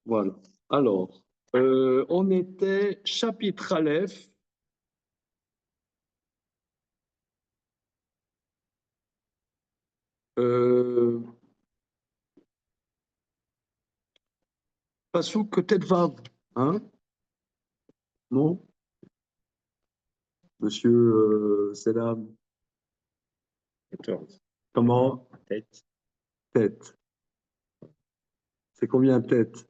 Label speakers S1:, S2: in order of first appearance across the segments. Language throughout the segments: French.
S1: Voilà. Alors, on était chapitre Aleph. Passouk Tetvav, hein? Non? Monsieur Selam.
S2: 14.
S1: Comment?
S2: Tête.
S1: Tête. C'est combien tête?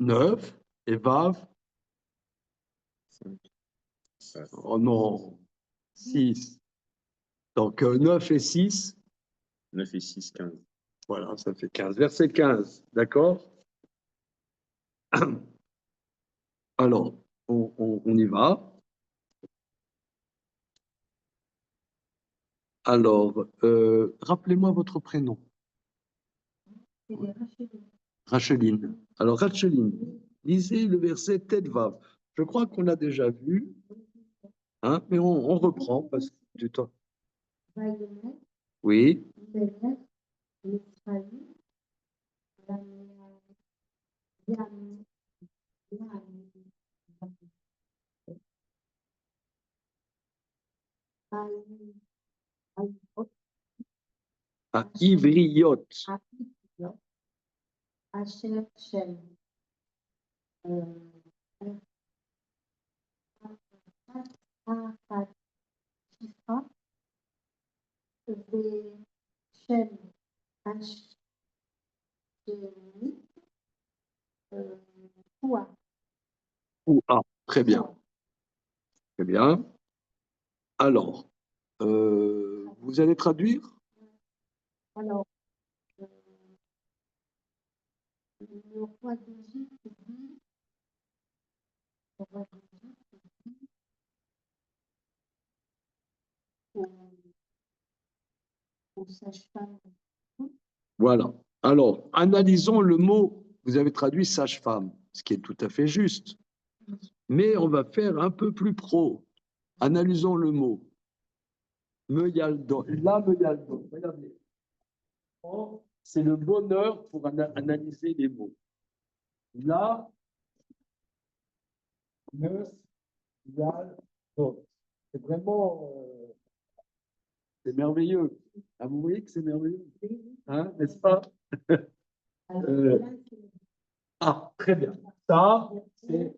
S1: 9. Et Vav?
S2: 5.
S1: Oh non. 6. Donc 9 et 6.
S2: 9 et 6, 15.
S1: Voilà, ça fait 15. Verset 15. D'accord? Alors, on y va. Alors, rappelez-moi votre prénom. Racheline. Alors, Racheline, lisez le verset Tetvav. Je crois qu'on l'a déjà vu, hein, mais on reprend parce que du temps. Oui. À Ivriot.
S3: Asher Shem. Shifra. Shem. Koua.
S1: Ah, très bien. Très bien. Alors, vous allez traduire?
S3: Alors, le roi d'Égypte dit, aux sages-femmes.
S1: Voilà. Alors, analysons le mot. Vous avez traduit sage-femme, ce qui est tout à fait juste. Mais on va faire un peu plus pro. Analysons le mot. Meyaldon. La Meyaldon. Regardez. C'est le bonheur pour analyser les mots. La Meyaldon. C'est vraiment. C'est merveilleux. Ah, vous voyez que c'est merveilleux, hein, n'est-ce pas? Ah, très bien. Ça, c'est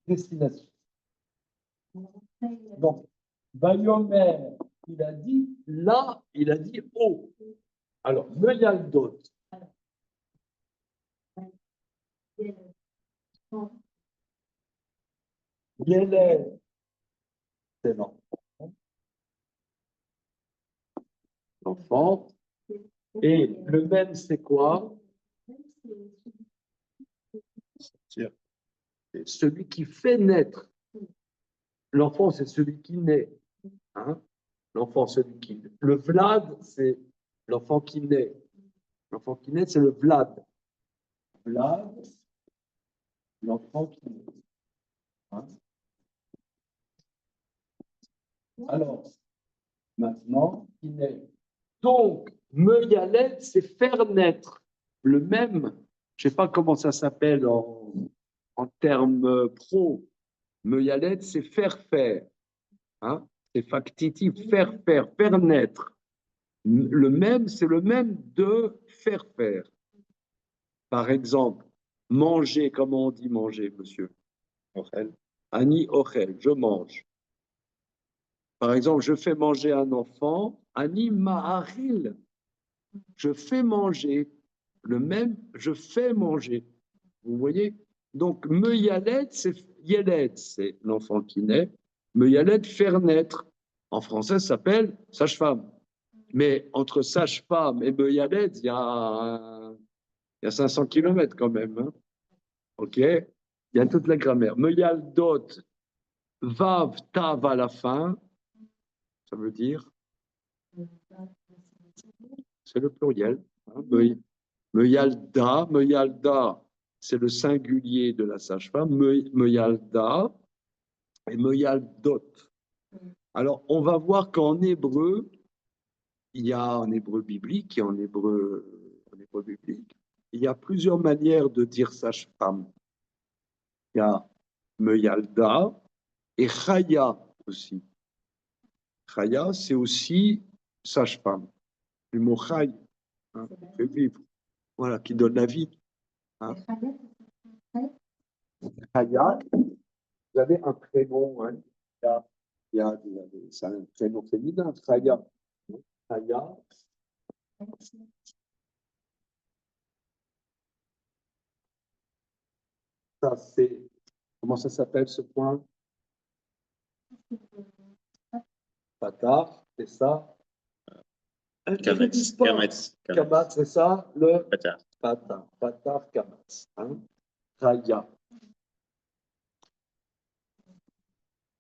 S1: destination. Donc, Bayomer, il a dit là, il a dit haut. Alors, Meyaldot. Yélève, c'est l'enfant. Et le même, c'est quoi? C'est celui qui fait naître. L'enfant, c'est celui qui naît. Hein? L'enfant, celui qui naît. Le Vlad, c'est l'enfant qui naît. L'enfant qui naît, c'est le Vlad. Vlad, l'enfant qui naît. Hein? Alors, maintenant, qui naît. Donc, Meyalet, c'est faire naître. Le même, je ne sais pas comment ça s'appelle en termes pro. Meyalet, c'est faire faire. Hein? C'est factitif, faire faire, faire naître. Le même, c'est le même de faire faire. Par exemple, manger, comment on dit manger, monsieur?
S2: Ochel.
S1: Ani ochel, je mange. Par exemple, je fais manger un enfant, Ani ma'aril, je fais manger. Le même, je fais manger. Vous voyez? Donc, me yalet, c'est l'enfant qui naît. Me yalet, faire naître. En français, ça s'appelle sage-femme. Mais entre sage-femme et me yalet, il y a 500 kilomètres quand même. Hein? OK? Il y a toute la grammaire. Me yaldot, vav, tav à la fin. Ça veut dire? C'est le pluriel. Hein? Meyalda, c'est le singulier de la sage-femme. Meyalda et meyaldot. Alors, on va voir qu'en hébreu, il y a en hébreu biblique et en hébreu biblique, il y a plusieurs manières de dire sage-femme. Il y a Meyalda et Chaya aussi. Chaya, c'est aussi sage-femme. Le mot Chay, hein, fait vivre, voilà, qui donne la vie. Hein. Chaya, vous avez un prénom, hein. C'est un prénom féminin, Chaya. Chaya. Ça, c'est. Comment ça s'appelle ce point? Patar, c'est ça.
S2: Kamatz.
S1: Kamatz, c'est ça? Le
S2: Patar.
S1: Patar. Patar, Kamatz. Hein? Chaya.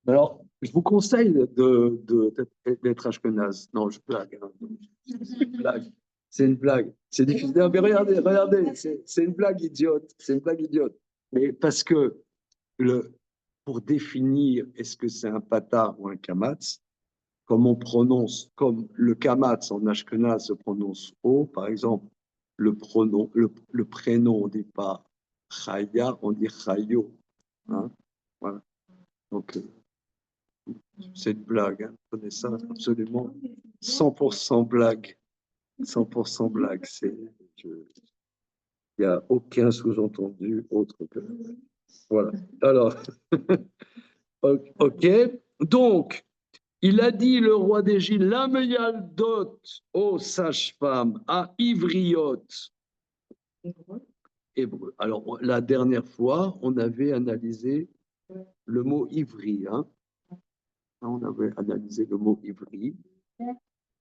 S1: Alors, je vous conseille d'être ashkenaz. Non, je blague. Hein. C'est une blague. C'est une blague. C'est difficile. Non, mais regardez, c'est une blague idiote. C'est une blague idiote. Mais parce que pour définir est-ce que c'est un patar ou un kamatz, comme on prononce, comme le kamatz en ashkenaz se prononce O, par exemple, le prénom, on ne dit pas chaya, on dit chayo. Hein? Voilà. Donc, c'est une blague, hein. Vous connaissez ça absolument 100% blague. 100% blague. Il n'y a aucun sous-entendu autre que. Voilà. Alors, ok. Donc, il a dit, le roi d'Égypte, l'ameyal dot aux sages-femmes, à Ivriote. Hébreu. Alors, la dernière fois, on avait analysé le mot ivri. Hein. On avait analysé le mot ivri.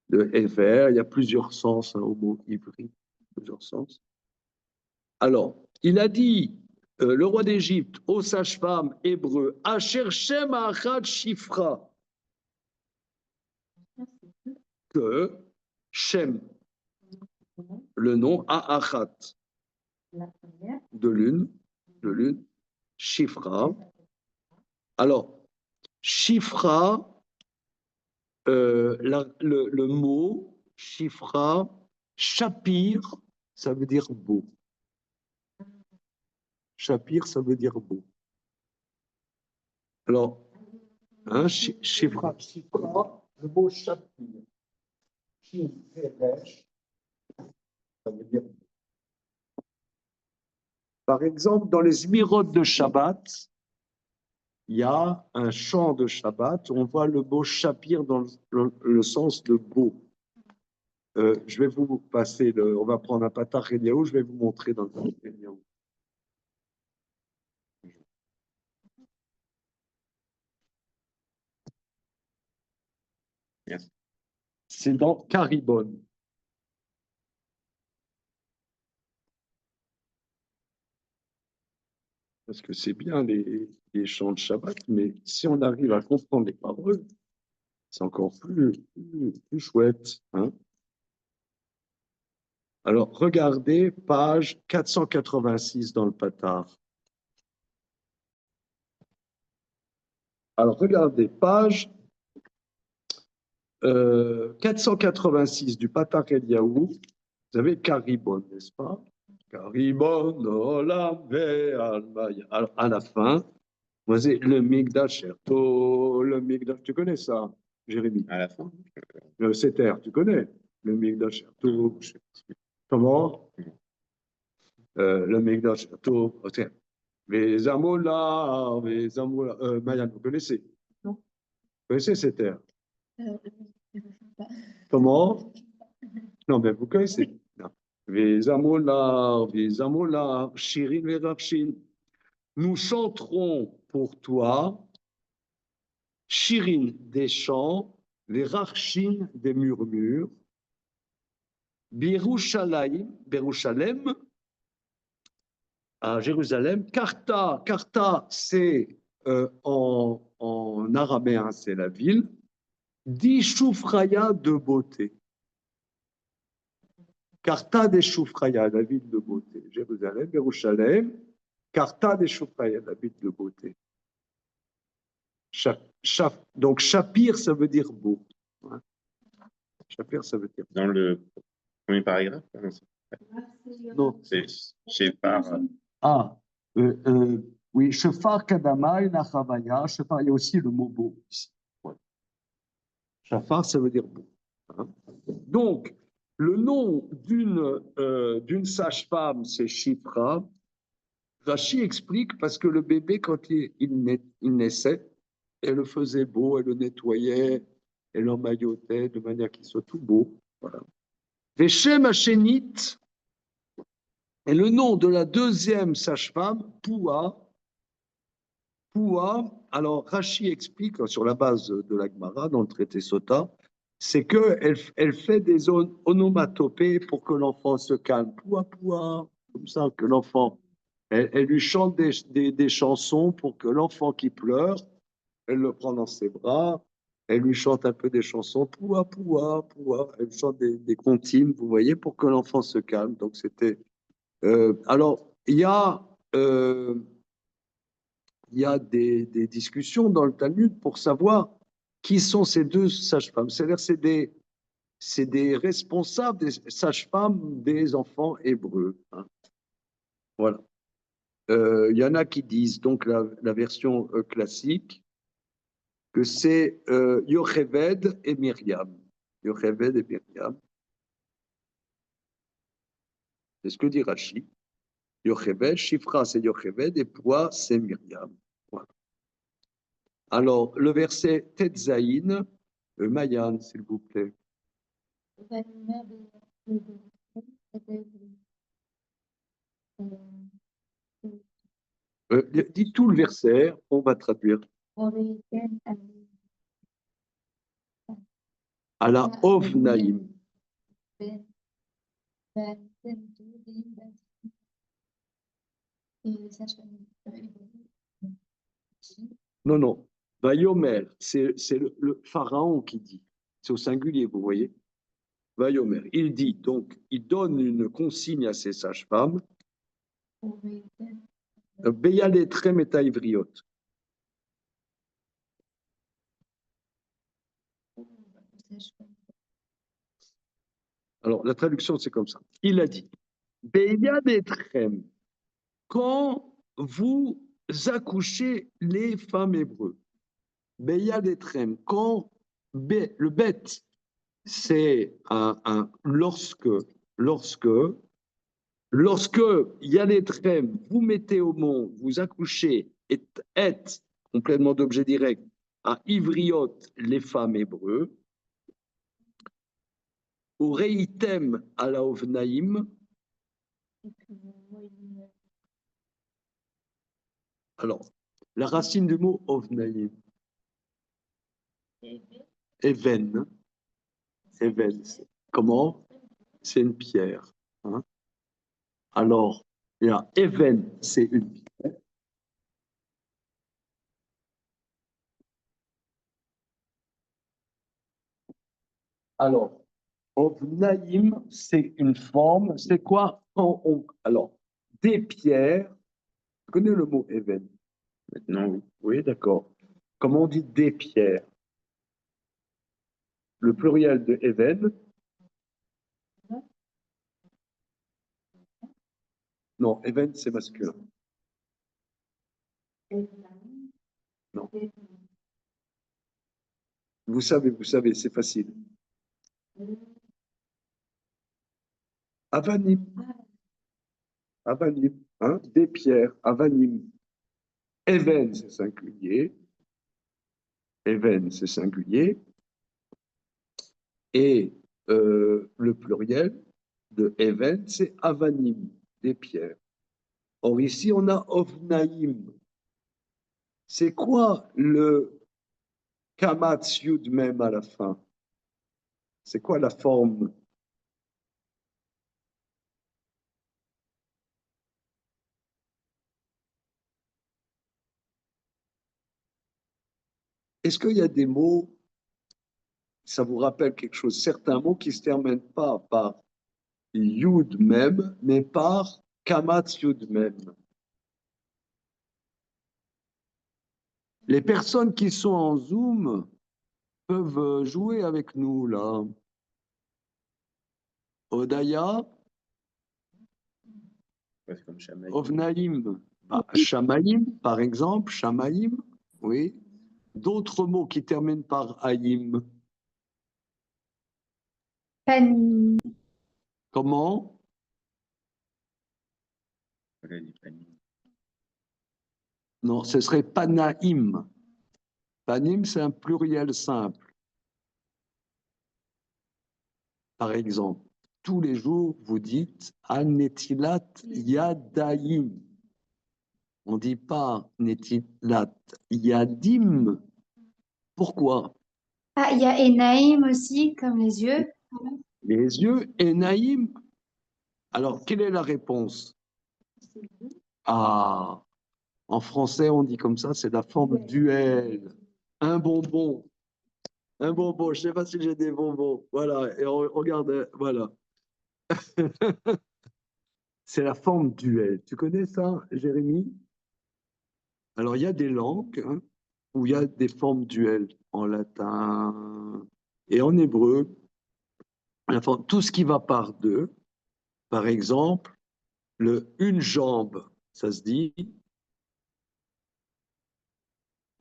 S1: Le Ever, il y a plusieurs sens hein, au mot ivri. Plusieurs sens. Alors, il a dit, le roi d'Égypte, aux sages-femmes hébreux, Asher Shem Achad Shifra, que Shem, le nom Achat, de l'une, Shifra. Alors, Shifra, le mot Shifra, Shapir, ça veut dire beau. Shapir, ça veut dire beau. Alors, hein, Shifra, le mot Shapir. Ça veut dire. Par exemple, dans les Zmirot de Shabbat, il y a un chant de Shabbat, on voit le mot Shapir dans le sens de beau. Je vais vous passer, on va prendre un Patach Eliaou, je vais vous montrer dans le Patach Eliaou. C'est dans Caribon. Parce que c'est bien les chants de Shabbat, mais si on arrive à comprendre les paroles, c'est encore plus chouette. Hein. Alors, regardez page 486 dans le Patar. Alors, regardez, page 486 du Patar Eliaou, vous avez Caribon, n'est-ce pas? Caribon, Olam, Ve'almaya. Alors, à la fin, vous avez le Migdash Erto, le Migdash, tu connais ça, Jérémy?
S2: À la fin.
S1: Le Seter, tu connais? Le Migdash Erto. Comment? Le Migdash Erto. Les Amola, Maya, vous connaissez? Non. Vous connaissez Seter? Comment? Non, mais vous connaissez. Vezamola, Shirin Verachshin. Nous chanterons pour toi, Shirin des chants, Verachshin des murmures, Birushalayim, à Jérusalem. Karta, c'est en araméen, c'est la ville. Di Shufraya de beauté. Karta des Shufraya, la ville de beauté. Jérusalem, Jérusalem, Karta des Shufraya, la ville de beauté. Donc, Shapir, ça veut dire beau. Shafir, ça veut dire.
S2: Dans le premier paragraphe,
S3: Là, c'est,
S1: Non.
S2: c'est Shefar.
S1: Ah, oui, Shafar Kadamai Nachavaya. Shafar, il y a aussi le mot beau ici. Ouais. Shafar, ça veut dire beau. Hein. Donc, le nom d'une sage-femme, c'est Shifra. Rachi explique parce que le bébé, quand il naissait, elle le faisait beau, elle le nettoyait, elle l'emmaillotait de manière qu'il soit tout beau. Voilà. Veshem Hachénit est le nom de la deuxième sage-femme, Poua. Poua, alors Rachi explique sur la base de la Gemara, dans le traité Sota, c'est qu'elle fait des onomatopées pour que l'enfant se calme. Poua, poua, comme ça, que l'enfant. Elle lui chante des chansons pour que l'enfant qui pleure, elle le prend dans ses bras, elle lui chante un peu des chansons, poua, poua, poua. Elle chante des comptines, vous voyez, pour que l'enfant se calme. Donc c'était. Alors, il y a des discussions dans le Talmud pour savoir qui sont ces deux sages-femmes. C'est-à-dire, c'est des responsables des sages-femmes des enfants hébreux. Hein. Voilà. Il y en a qui disent, donc la version classique, que c'est Yocheved et Myriam. Yocheved et Myriam. C'est ce que dit Rashi. Yocheved, Shifra c'est Yocheved et Poua c'est Myriam. Voilà. Alors, le verset Tetzaïn, Mayan, s'il vous plaît. Dis tout le verset, on va traduire. À la Ovnaïm. Non, non. Vayomer, c'est le pharaon qui dit. C'est au singulier, vous voyez. Vayomer, il dit, donc, il donne une consigne à ses sages-femmes. Beyaletrem et Ivriot. Alors, la traduction, c'est comme ça. Il a dit, Beyaletrem, quand vous accouchez les femmes hébreux, Beyaletrem, quand le bête, c'est lorsque Yaletrem, vous mettez au monde, vous accouchez, et complément d'objet direct, à Ivriot, les femmes hébreux, au Reitem à la Ovnaïm. Alors, la racine du mot Ovnaïm, Even. Even, comment? C'est une pierre. Hein? Alors, il y a Even, c'est une pierre. Alors, Ovnaïm, c'est une forme. C'est quoi? Alors, des pierres. Vous connaissez le mot Even?
S2: Maintenant, oui.
S1: Oui, d'accord. Comment on dit des pierres? Le pluriel de Even? Non, Even, c'est masculin. Non. Vous savez, c'est facile. Avanim. Avanim, hein? Des pierres, Avanim. Even, c'est singulier. Even, c'est singulier. Et le pluriel de Even, c'est Avanim, des pierres. Or, ici, on a Ovnaïm. C'est quoi le Kamatz Yud même à la fin? C'est quoi la forme? Est-ce qu'il y a des mots, ça vous rappelle quelque chose, certains mots qui ne se terminent pas par Yud même, mais par Kamatz Yud même? Les personnes qui sont en Zoom peuvent jouer avec nous là. Odaya,
S2: Ouais, c'est comme Chamaï.
S1: Ovnaïm. Bah, Shamaïm, par exemple, Shamaïm, oui. D'autres mots qui terminent par Aïm.
S4: Panim.
S1: Comment?
S2: Voilà, il dit Panim.
S1: Non, ce serait Panaïm. Panim, c'est un pluriel simple. Par exemple, tous les jours, vous dites Anetilat Yadaïm. On ne dit pas Netilat Yadim. Pourquoi?
S4: Ah, il y a Enaïm aussi, comme les yeux.
S1: Les yeux, Enaïm. Alors, quelle est la réponse? Ah, en français, on dit comme ça, c'est la forme duel. Un bonbon. Un bonbon. Je ne sais pas si j'ai des bonbons. Voilà. Et on regarde, voilà. C'est la forme duel. Tu connais ça, Jérémy? Alors, il y a des langues hein, où il y a des formes duel en latin et en hébreu. Tout ce qui va par deux, par exemple, le une jambe, ça se dit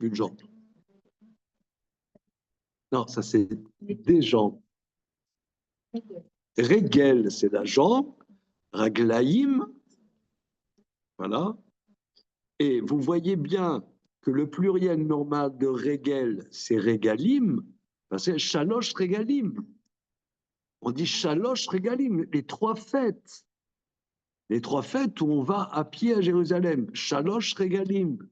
S1: une jambe. Non, ça c'est des jambes. Régel, c'est la jambe. Raglaïm, voilà. Et vous voyez bien que le pluriel normal de régel, c'est régalim. C'est chaloche régalim. On dit chaloche régalim, les trois fêtes. Les trois fêtes où on va à pied à Jérusalem. Chaloche régalim.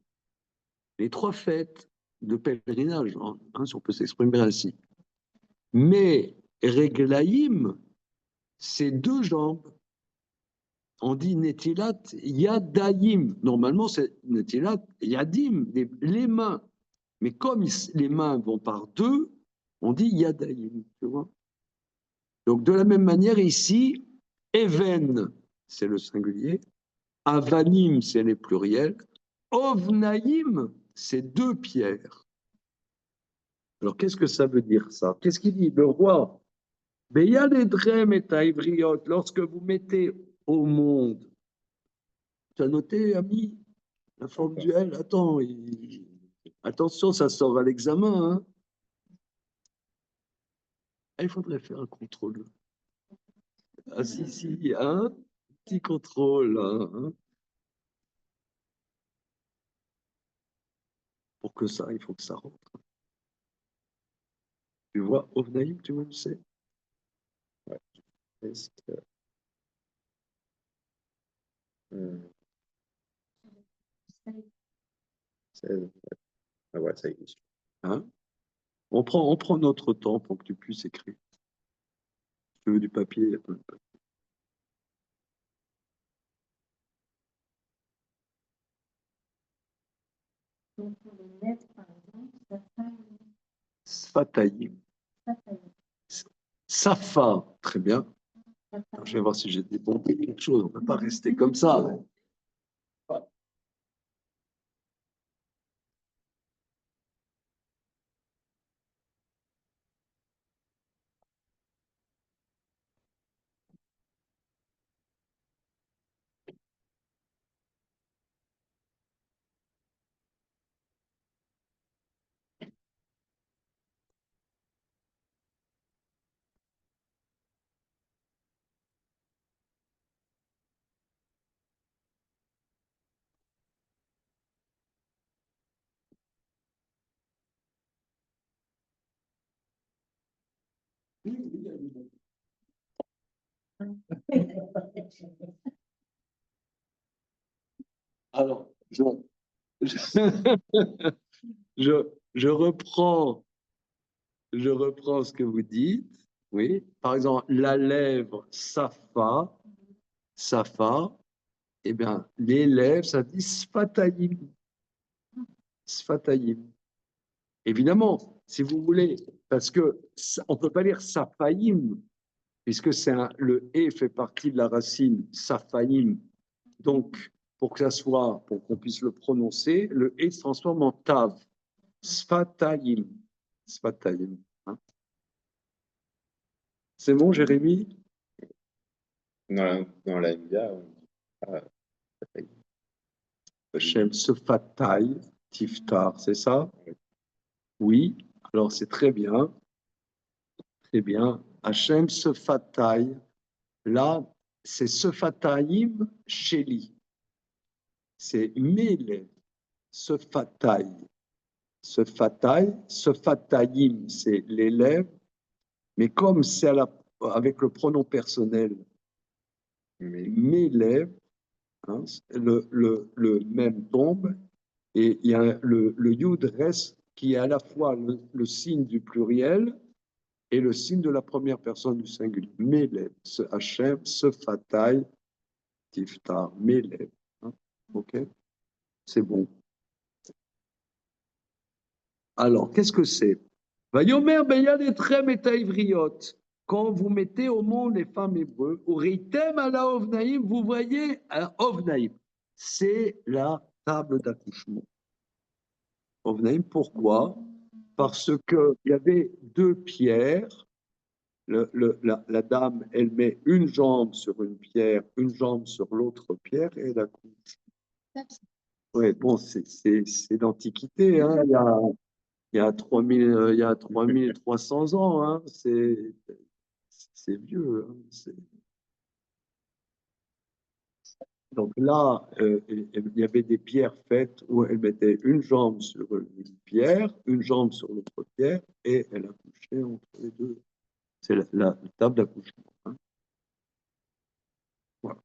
S1: Les trois fêtes de pèlerinage, hein, si on peut s'exprimer ainsi. Mais réglaïm, c'est deux jambes. On dit netilat yadayim. Normalement, c'est netilat yadim, les mains. Mais comme les mains vont par deux, on dit yadayim. Tu vois? Donc, de la même manière, ici, even, c'est le singulier. Avanim, c'est les pluriels. Ovnaïm, c'est deux pierres. Alors, qu'est-ce que ça veut dire, ça? Qu'est-ce qu'il dit? Le roi. Lorsque vous mettez au monde, tu as noté, ami, la forme duel? Attends, attention, ça sort à l'examen. Hein? Ah, il faudrait faire un contrôle. Ah, si, un petit contrôle. Hein? Pour que ça, il faut que ça rentre. Tu vois, Ovnaïm, tu vois où c'est?
S2: Ouais. Est-ce que, euh, ouais. Ah ouais, ça existe.
S1: Hein? On prend notre temps pour que tu puisses écrire. Si tu veux du papier, il y a plein de papier.
S3: Donc, pour les lettres, par exemple, ça fait
S1: Sfatayim. Safa, très bien. Alors, je vais voir si j'ai des bons quelque chose. On ne peut pas rester comme ça. Alors, je, je reprends, je reprends ce que vous dites. Oui. Par exemple, la lèvre, safa, safa. Eh bien, les lèvres, ça dit sfatayim. Sfatayim. Évidemment, si vous voulez, parce que on ne peut pas lire safaïm, puisque le et fait partie de la racine safaïm. Donc, pour que ça soit, pour qu'on puisse le prononcer, le et se transforme en tav. Sfatayim. Sfatayim. Hein? C'est bon, Jérémy?
S2: Dans la Mia, on dit pas Safai.
S1: Hachem Sefatai Tiftar, c'est ça? Oui, alors c'est très bien, très bien. Hachem Sefatai, là, c'est Sefataim Sheli. C'est mille Sefatai. Sefatai, Sefataim, c'est les lèvres, mais comme c'est avec le pronom personnel,
S2: Mais
S1: mes lèvres, hein, le même tombe, et il y a le yud reste qui est à la fois le signe du pluriel et le signe de la première personne du singulier. Mes lèvres, ce Hachem, ce Fatai, Tiftar, mes lèvres. Hein, ok? C'est bon. Alors, qu'est-ce que c'est? Vayomer beyad etrem et taivriot. Quand vous mettez au monde les femmes hébreux, au ritem à la ovnaïm, vous voyez un ovnaïm. C'est la table d'accouchement. Ovnaïm, pourquoi? Parce qu'il y avait deux pierres. La dame, elle met une jambe sur une pierre, une jambe sur l'autre pierre et elle accouche. Oui, bon, c'est l'Antiquité, hein. Il y a 3300 ans, hein. C'est vieux. Hein. Donc là, il y avait des pierres faites où elle mettait une jambe sur une pierre, une jambe sur l'autre pierre, et elle accouchait entre les deux. C'est la table d'accouchement. Hein. Voilà.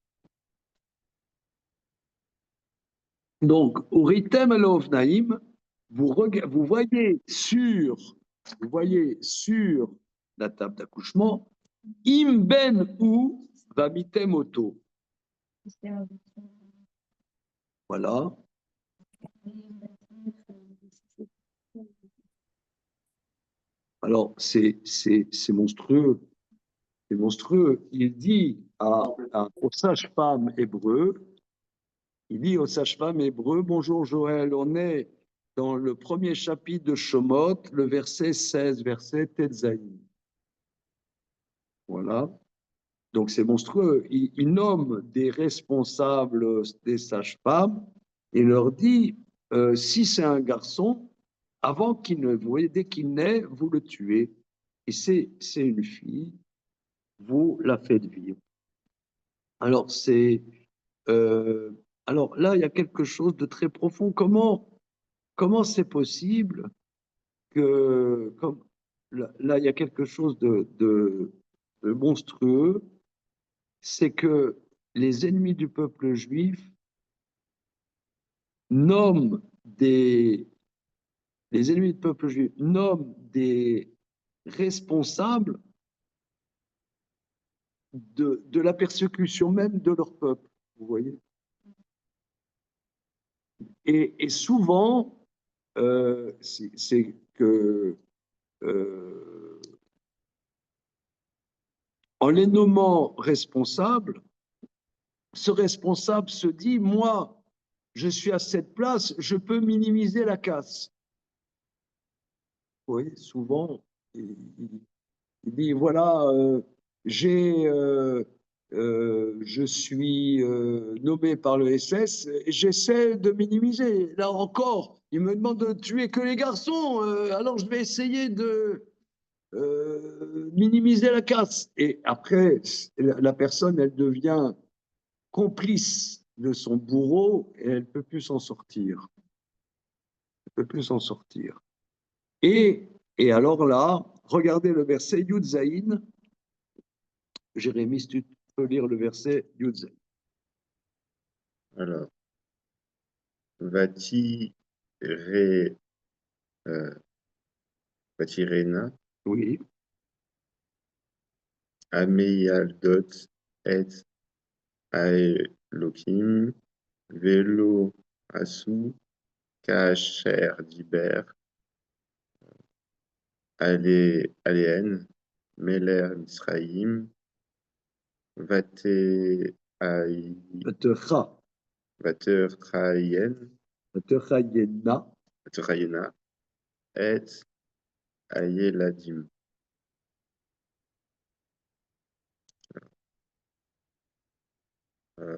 S1: Donc, au ritem al-ovnaïm, vous voyez sur la table d'accouchement, im ben ou va mitem auto. Voilà. Alors, c'est monstrueux. C'est monstrueux. Il dit aux sages-femmes hébreux, bonjour Joël, on est dans le premier chapitre de Shemot, le verset 16, verset Tetzaïn. Voilà. Donc c'est monstrueux. Il nomme des responsables des sages-femmes et leur dit, si c'est un garçon, avant qu'il ne, vous voyez, dès qu'il naît, vous le tuez. Et c'est une fille, vous la faites vivre. Alors euh, alors là, il y a quelque chose de très profond. Comment c'est possible que, là, il y a quelque chose de monstrueux, c'est que les ennemis du peuple juif nomment les ennemis du peuple juif nomment des responsables de la persécution même de leur peuple, vous voyez. Et souvent, c'est que en les nommant responsables, ce responsable se dit, moi, je suis à cette place, je peux minimiser la casse. Vous voyez, souvent, il dit, voilà, je suis nommé par le SS et j'essaie de minimiser. Là encore, il me demande de tuer que les garçons, alors je vais essayer de minimiser la casse. Et après, la personne, elle devient complice de son bourreau et elle ne peut plus s'en sortir. Elle ne peut plus s'en sortir. Et alors là, regardez le verset Yud Zayin. Jérémie, si tu peux lire le verset Yud Zayin.
S2: alors, Vati Re, euh, Vatirena,
S1: Oui.
S2: Ameyaldot et Aelokim, Velo Asu, Kacher Diber, Aléen, Meler Misraïm, Vate
S1: Vatecha.
S2: Vaterchayen,
S1: Vatechayena.
S2: Vaterchayena, et Ayeladim. Euh,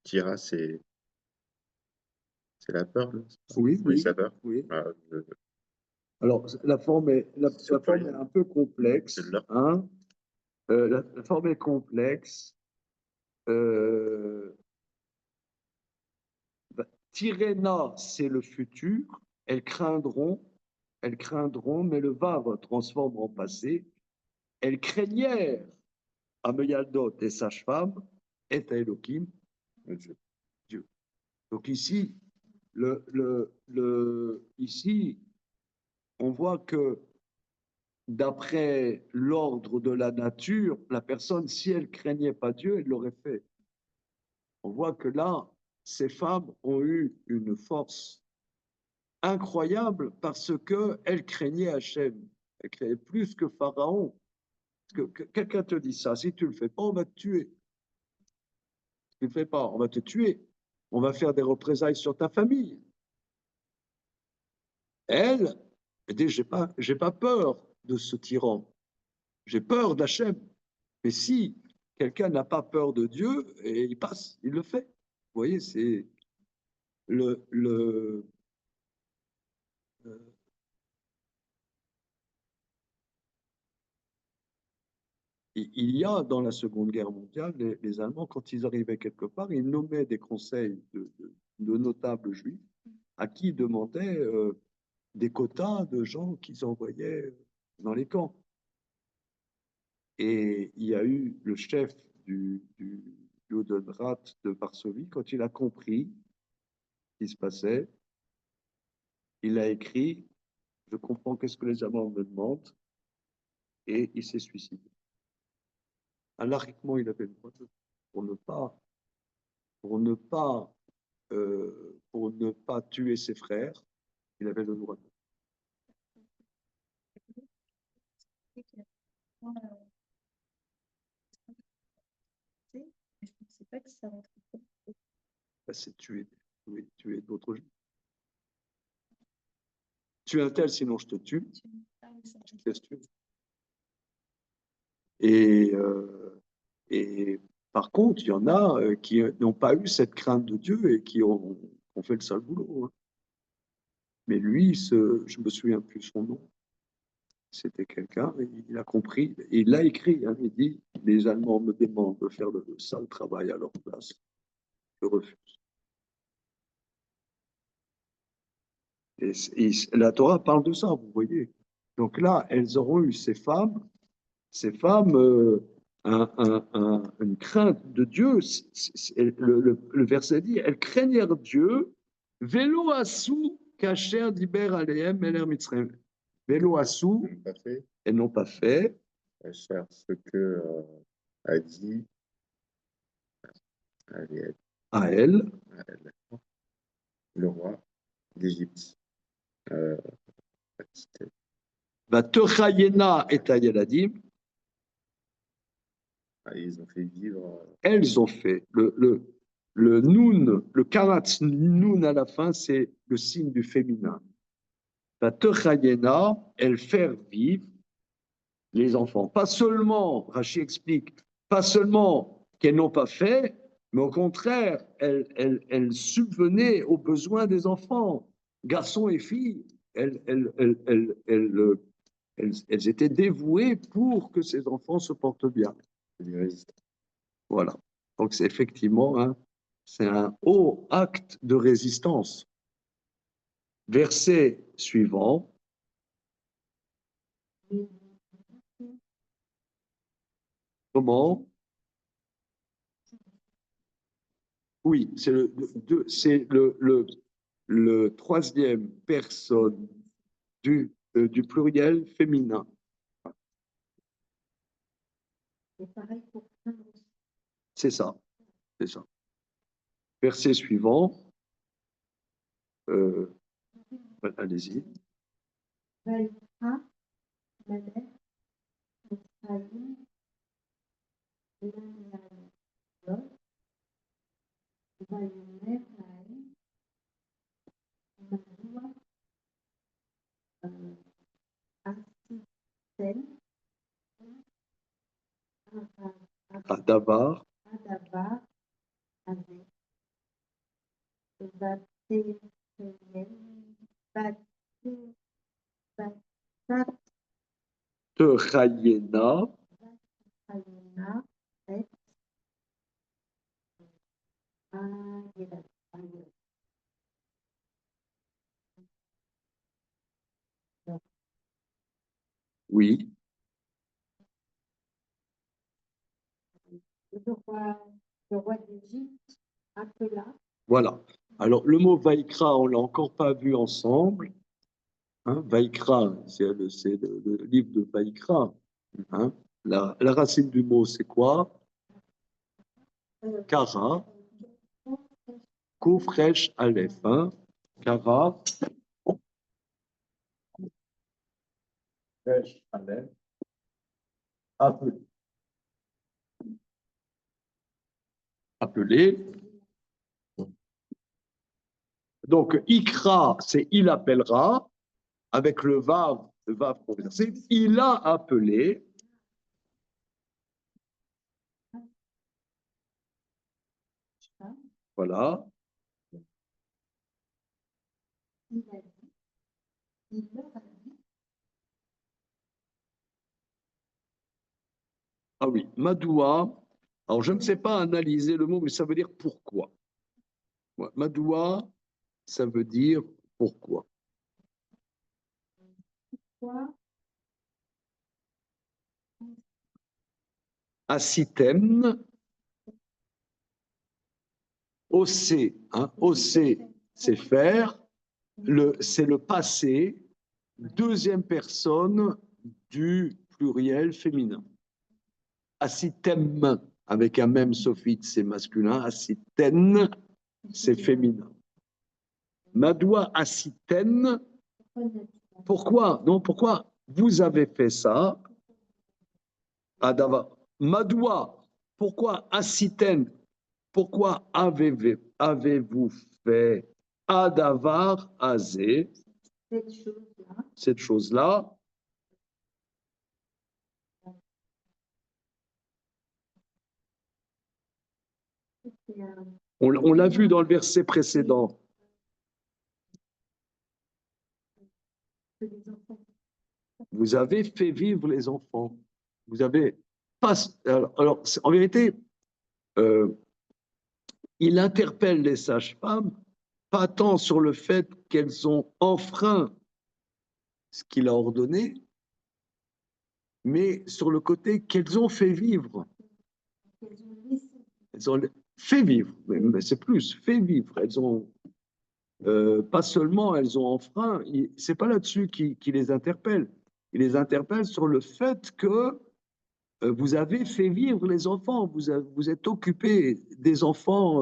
S2: Tira, c'est la peur, là, c'est ça?
S1: Oui,
S2: Oui,
S1: oui,
S2: c'est la peur.
S1: oui.
S2: Ah,
S1: Alors, la forme est, la
S2: c'est
S1: forme est un peu complexe,
S2: c'est de l'or.
S1: hein. La forme est complexe. Euh, Tyréna, c'est le futur. Elles craindront, mais le Vav transforme en passé. Elles craignèrent Ameyaldot et sage-femme, et Elohim,
S2: Dieu.
S1: Dieu. Donc ici, ici, on voit que d'après l'ordre de la nature, la personne, si elle craignait pas Dieu, elle l'aurait fait. On voit que là, ces femmes ont eu une force incroyable parce qu'elles craignaient Hachem. Elles craignaient plus que Pharaon. Parce que quelqu'un te dit ça, si tu ne le fais pas, on va te tuer. Si tu ne le fais pas, on va te tuer. On va faire des représailles sur ta famille. Elle, elle dit, j'ai pas peur de ce tyran. J'ai peur d'Hachem. Mais si quelqu'un n'a pas peur de Dieu, et il passe, il le fait. Vous voyez, c'est le il y a dans la Seconde Guerre mondiale, les Allemands, quand ils arrivaient quelque part, ils nommaient des conseils de notables juifs à qui ils demandaient des quotas de gens qu'ils envoyaient dans les camps. Et il y a eu le chef du Judenrat de Varsovie, quand il a compris ce qui se passait, il a écrit, je comprends qu'est-ce que les Allemands me demandent, et il s'est suicidé. Anarchiquement, il avait le droit pour ne pas, pour ne pas, pour ne pas tuer ses frères, il avait le droit.
S3: Je ne pensais pas que ça va être
S1: C'est tuer, oui, tuer d'autres gens. Tu es un tel, sinon je te tue. Je te laisse tuer. Et par contre, il y en a qui n'ont pas eu cette crainte de Dieu et qui ont fait le sale boulot. Hein. Mais lui, je me souviens plus son nom. C'était quelqu'un, il a compris, il l'a écrit. Hein, il dit les Allemands me demandent de faire le sale travail à leur place. Je refuse. Et la Torah parle de ça, vous voyez. Donc là, elles auront eu ces femmes une crainte de Dieu. Le verset dit, elles craignèrent Dieu, vélo assou, kacher diber aleem eler mitzrayim. Vélo assou,
S2: Pas fait.
S1: elles n'ont pas fait.
S2: Elle cherche ce que a dit Ariel,
S1: À elles,
S2: le roi d'Égypte. Euh,
S1: va techayena et ayeladim,
S2: ils ont fait vivre.
S1: elles ont fait. Le noun, le karat noun à la fin, c'est le signe du féminin. Va techayena, elles faire vivre les enfants. Pas seulement, Rachid explique, pas seulement qu'elles n'ont pas fait, mais au contraire, elles subvenaient aux besoins des enfants, garçons et filles. Elles étaient dévouées pour que ces enfants se portent bien. Voilà. Donc c'est effectivement c'est un haut acte de résistance. Verset suivant. Comment? Oui, c'est le troisième personne du pluriel féminin.
S3: Et pareil pour plein aussi.
S1: C'est ça, c'est ça. Verset suivant. Allez-y.
S3: Vaïkra, Malek, Ephraïm, Benyamin, Vayomer, Laïm, Madoua, Assiten,
S1: davar,
S3: Adavar avec Vaté, Vaté, Vatat,
S1: Terayena,
S3: Ayana, et Ayeda.
S1: oui,
S3: Le roi d'Égypte appela.
S1: voilà. Alors, le mot Vaikra, on l'a encore pas vu ensemble. Hein, Vaikra, c'est le livre de Vaikra. Hein. La racine du mot, c'est quoi? Kara, Koufresh Aleph. Hein. Kara, Koufresh Aleph. Appelé. Appelé. Donc, Ikra, c'est il appellera, avec le vav conversé. Il a appelé. Voilà.
S3: Il a dit, il leur a dit,
S1: Ah oui, Madoua. Alors, je ne sais pas analyser le mot, mais ça veut dire pourquoi. Ouais, Madoua, ça veut dire pourquoi.
S3: quoi,
S1: Asitem, Osé, hein, Osé, c'est faire, c'est le passé, deuxième personne du pluriel féminin. Asitem, avec un même sophixe, c'est masculin. Asiten, c'est féminin. Madoua asiten, pourquoi? Non, pourquoi vous avez fait ça? Adava. Madoua, pourquoi asiten? Pourquoi avez-vous fait Adavar Azé,
S3: cette chose-là,
S1: cette chose-là?
S3: c'est un
S1: On l'a vu dans le verset précédent.
S3: que les enfants.
S1: Vous avez fait vivre les enfants. Vous avez pas. Alors, en vérité, euh, il interpelle les sages-femmes pas tant sur le fait qu'elles ont enfreint ce qu'il a ordonné, mais sur le côté qu'elles ont fait vivre.
S3: Qu'elles ont laissé.
S1: Elles ont fait vivre, mais c'est plus, fait vivre. Elles ont, pas seulement elles ont enfreint, c'est pas là-dessus qui les interpelle. Il les interpelle sur le fait que vous avez fait vivre les enfants, vous êtes occupé des enfants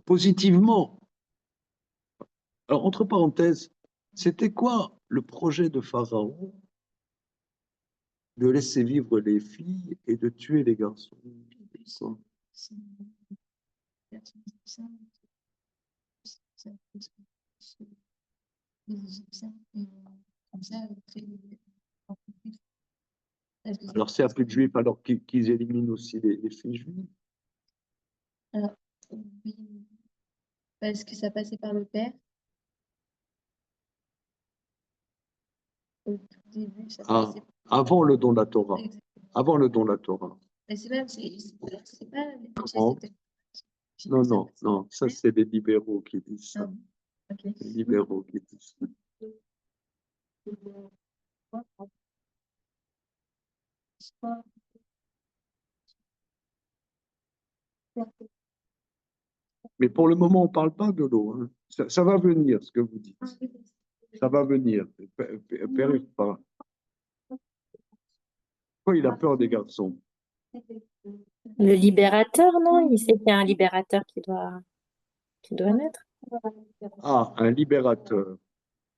S1: positivement. Alors, entre parenthèses, c'était quoi le projet de Pharaon de laisser vivre les filles et de tuer les garçons? Quoi? Alors, c'est un peu de juifs alors qu'ils éliminent aussi les filles juives.
S5: Alors, oui, parce que ça passait par le père. Au tout début, ça
S1: Ah,
S5: passait
S1: avant le don de la Torah.
S5: Exactement.
S1: Avant le don de la Torah.
S5: Mais c'est même, c'est pas les
S1: Comment?
S5: c'était-
S1: Non,
S5: ça
S1: non,
S5: passait
S1: non,
S5: par le
S1: ça
S5: père.
S1: c'est les libéraux qui disent ça.
S5: Ah, ok.
S1: Les libéraux qui disent ça. Mais pour le moment, on ne parle pas de l'eau. Hein. Ça va venir, ce que vous dites. Ça va venir. Père, pas. Pourquoi il a peur des garçons?
S6: Le libérateur, non? Il sait qu'il y a un libérateur qui doit naître.
S1: Ah, un libérateur.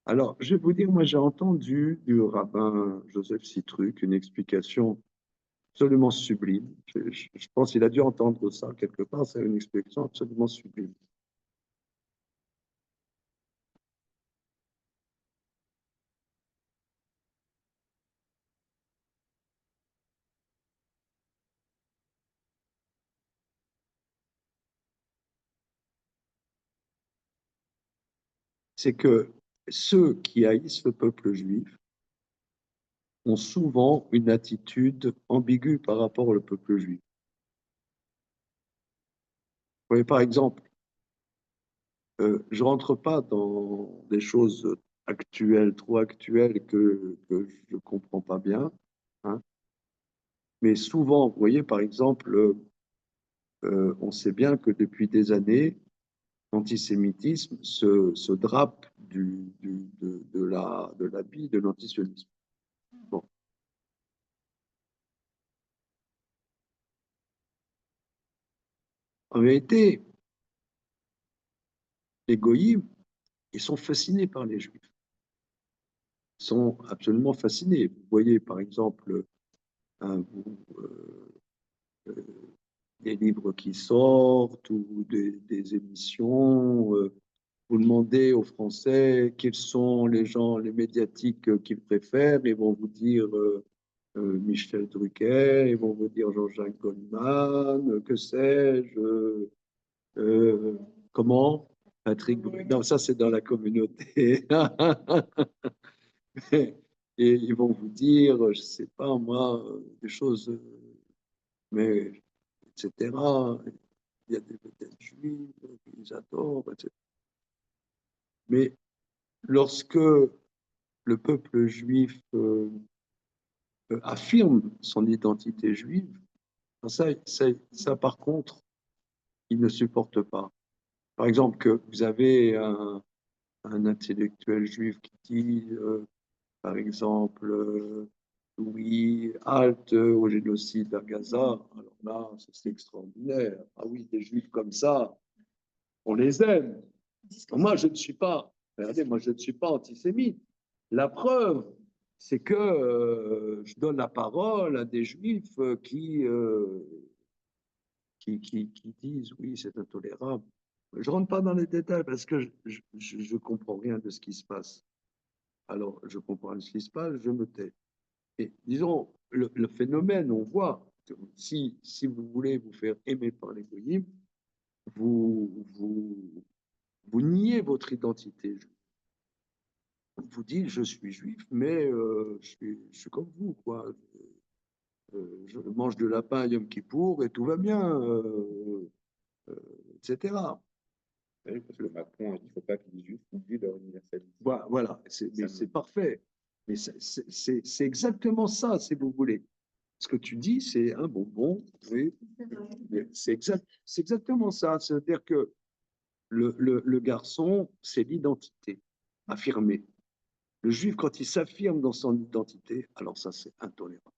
S1: Alors, je vais vous dire, moi j'ai entendu du rabbin Joseph Citruc une explication absolument sublime. Je pense qu'il a dû entendre ça quelque part, c'est une explication absolument sublime. c'est que ceux qui haïssent le peuple juif ont souvent une attitude ambiguë par rapport au peuple juif. Vous voyez, par exemple, je ne rentre pas dans des choses actuelles, trop actuelles que je ne comprends pas bien, hein. Mais souvent, vous voyez, par exemple, on sait bien que depuis des années, l'antisémitisme se drape de l'habit de l'antisionisme. Bon. En vérité, les goïms, ils sont fascinés par les juifs. Ils sont absolument fascinés. Vous voyez, par exemple, des livres qui sortent ou des émissions. Vous demandez aux Français quels sont les gens, les médiatiques qu'ils préfèrent, ils vont vous dire Michel Drucker, ils vont vous dire Jean-Jacques Goldman, que sais-je, comment? Patrick Bruel. Non, ça c'est dans la communauté. Et ils vont vous dire, je ne sais pas moi, des choses, mais etc. Il y a des vedettes juives qu'ils adorent, etc. Mais lorsque le peuple juif affirme son identité juive, ça, par contre, il ne supporte pas. Par exemple, que vous avez un intellectuel juif qui dit, par exemple, oui, halte au génocide à Gaza. Alors là, c'est extraordinaire. Ah oui, des juifs comme ça, on les aime. Moi, je ne suis pas, regardez, moi, je ne suis pas antisémite. La preuve, c'est que je donne la parole à des juifs qui disent oui, c'est intolérable. Je ne rentre pas dans les détails parce que je ne comprends rien de ce qui se passe. Alors, je comprends ce qui se passe, je me tais. Et disons, le phénomène, on voit, que si vous voulez vous faire aimer par les goyim, vous niez votre identité. Vous dites, je suis juif, mais je suis comme vous, quoi. Je mange de lapin à Yom Kippour et tout va bien, etc.
S2: Oui, parce que Macron a dit qu'il ne faut pas que les Juifs oublient leur universalité.
S1: Voilà, mais c'est parfait. Mais c'est exactement ça, si vous voulez. Ce que tu dis, c'est un bonbon, oui. C'est exactement ça. C'est-à-dire que le garçon, c'est l'identité affirmée. Le juif, quand il s'affirme dans son identité, alors ça, c'est intolérable.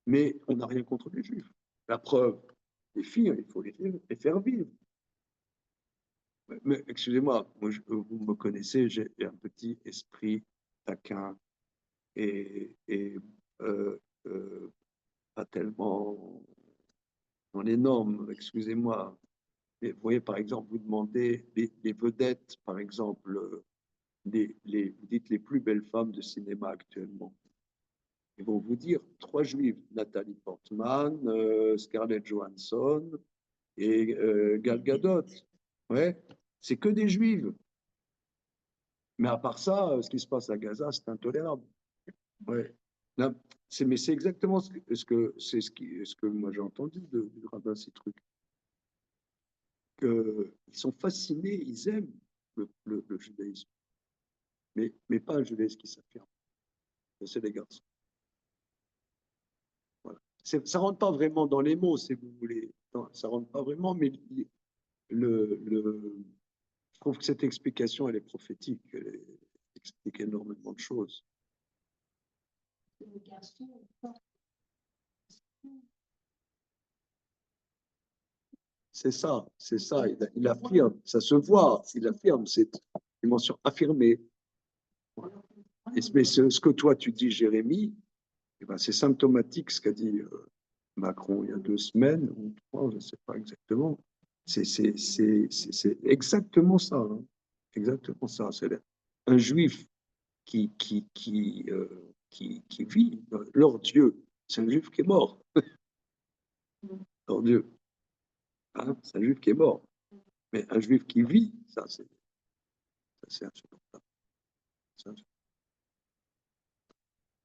S1: Mais on n'a rien contre les juifs. La preuve, les filles, il faut les faire vivre. Mais excusez-moi, vous me connaissez, j'ai un petit esprit taquin et euh, pas tellement dans les normes, excusez-moi. Vous voyez, par exemple, vous demandez les vedettes, par exemple, vous dites les plus belles femmes de cinéma actuellement. Ils vont vous dire trois juives, Nathalie Portman, Scarlett Johansson et Gal Gadot. Ouais, c'est que des juives. Mais à part ça, ce qui se passe à Gaza, c'est intolérable. Ouais. Mais c'est exactement ce que moi j'ai entendu du rabbin Citruc. Ils sont fascinés, ils aiment le judaïsme. Mais pas un judaïsme qui s'affirme. C'est les garçons. Voilà. Ça ne rentre pas vraiment dans les mots, si vous voulez. Non, ça ne rentre pas vraiment, mais je trouve que cette explication, elle est prophétique. Elle explique énormément de choses.
S3: Le garçon,
S1: C'est ça. Il affirme, ça se voit, il affirme, c'est une dimension affirmée. Voilà. Mais ce que toi tu dis, Jérémie, eh ben, c'est symptomatique ce qu'a dit Macron il y a 2 semaines, ou 3, je ne sais pas exactement. C'est exactement ça. Hein. Exactement ça. C'est un juif qui vit, leur Dieu, c'est un juif qui est mort. Leur Dieu. Hein, c'est un juif qui est mort. Mais un juif qui vit, ça, C'est insupportable. C'est insupportable.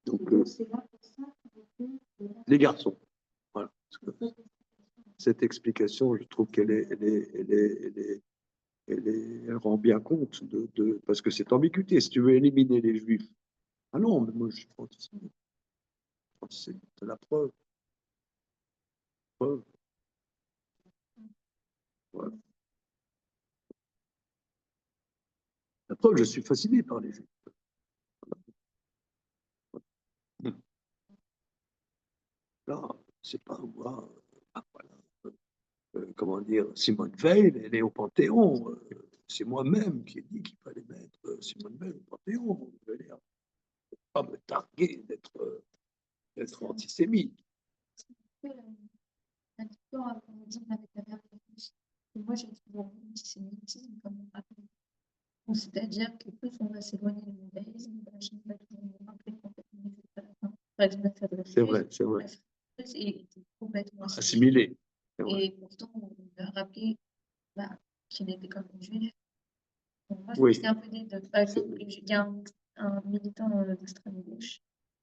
S1: Donc,
S3: Donc, c'est là pour ça qu'on fait
S1: les garçons. Voilà. Cette explication, je trouve elle rend bien compte parce que c'est ambiguïté. Si tu veux éliminer les juifs, ah non, mais moi je suis antisémite. Antisémite, la preuve. Preuve. Voilà. La preuve, je suis fasciné par les juifs. Là, c'est pas moi. Voilà. Comment dire, Simone Veil, elle est au Panthéon. C'est moi-même qui ai dit qu'il fallait mettre Simone Veil au Panthéon. Je veux dire, pas me targuer d'être antisémite.
S5: Un petit peu en disant avec la mère de Christ. Et moi, j'ai toujours vu l'antisémitisme comme on rappelle. Donc, c'est-à-dire que plus on va s'éloigner du judaïsme, je ne vais pas toujours me rappeler complètement les juifs à la fin. Par exemple, la fête
S1: C'est vrai, c'est vrai.
S5: est complètement
S1: Assimilé. C'est vrai.
S5: Et pourtant, on lui a rappelé qu'il était comme un juif. Donc, moi, je
S1: Oui.
S5: trouve que c'est un peu des deux. Par exemple, il y a un militant d'extrême gauche,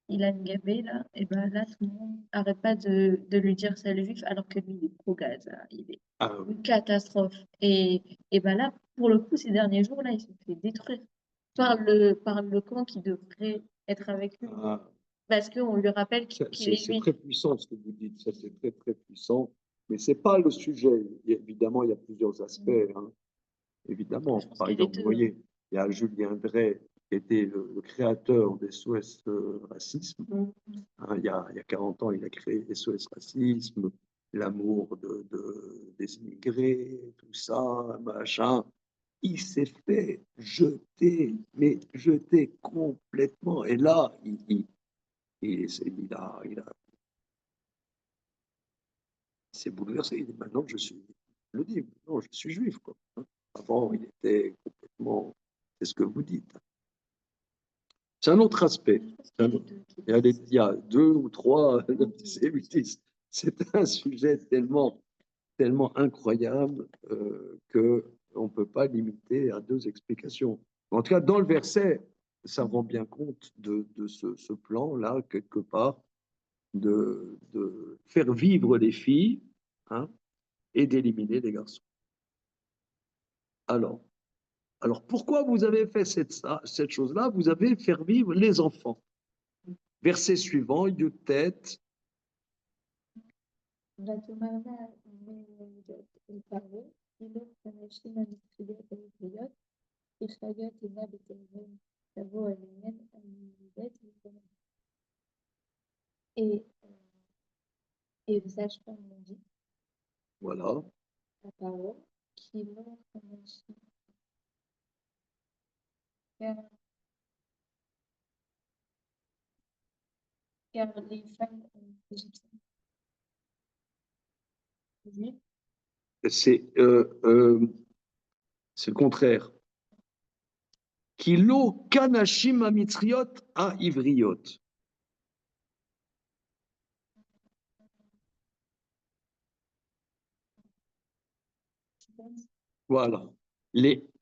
S5: Ilan Gabé, là, et ben là, tout le monde n'arrête pas de lui dire salut juif, alors que lui, il est pro-Gaza. Il est
S1: Ah, oui.
S5: une catastrophe. Et ben là, pour le coup, ces derniers jours, là, il se fait détruire par le camp qui devrait être avec lui.
S1: Ah,
S5: Parce qu'on lui rappelle qu'il est
S1: c'est
S5: juif.
S1: très puissant ce que vous dites, ça c'est très très puissant, mais c'est pas le sujet. Évidemment, il y a plusieurs aspects. Hein. Évidemment,
S5: Je pense
S1: par
S5: qu'il y a
S1: exemple,
S5: les
S1: vous
S5: deux.
S1: voyez, il y a Julien Drey qui était le créateur des SOS Racisme. Hein, il y a 40 ans, il a créé SOS Racisme, l'amour des immigrés, tout ça, machin. Il s'est fait jeter, mais jeter complètement. Et là, il s'est bouleversé. Il dit maintenant, je le dis, non, je suis juif. Quoi. Avant, il était complètement. C'est ce que vous dites. C'est un autre aspect. Il y a 2 ou 3 antisémitismes. C'est un sujet tellement incroyable qu'on ne peut pas limiter à 2 explications. En tout cas, dans le verset, ça rend bien compte de ce plan-là, quelque part, de faire vivre les filles, hein, et d'éliminer les garçons. Alors, pourquoi vous avez fait cette chose-là? Vous avez fait vivre les enfants. Verset suivant, Yutet.
S5: Et le sage-femme m'ont dit,
S1: Voilà.
S5: la parole, qui l'ont commencé. Car les femmes égyptiennes. Oui.
S1: C'est le contraire. Kilo kanashim amitriot a ivriot. Voilà.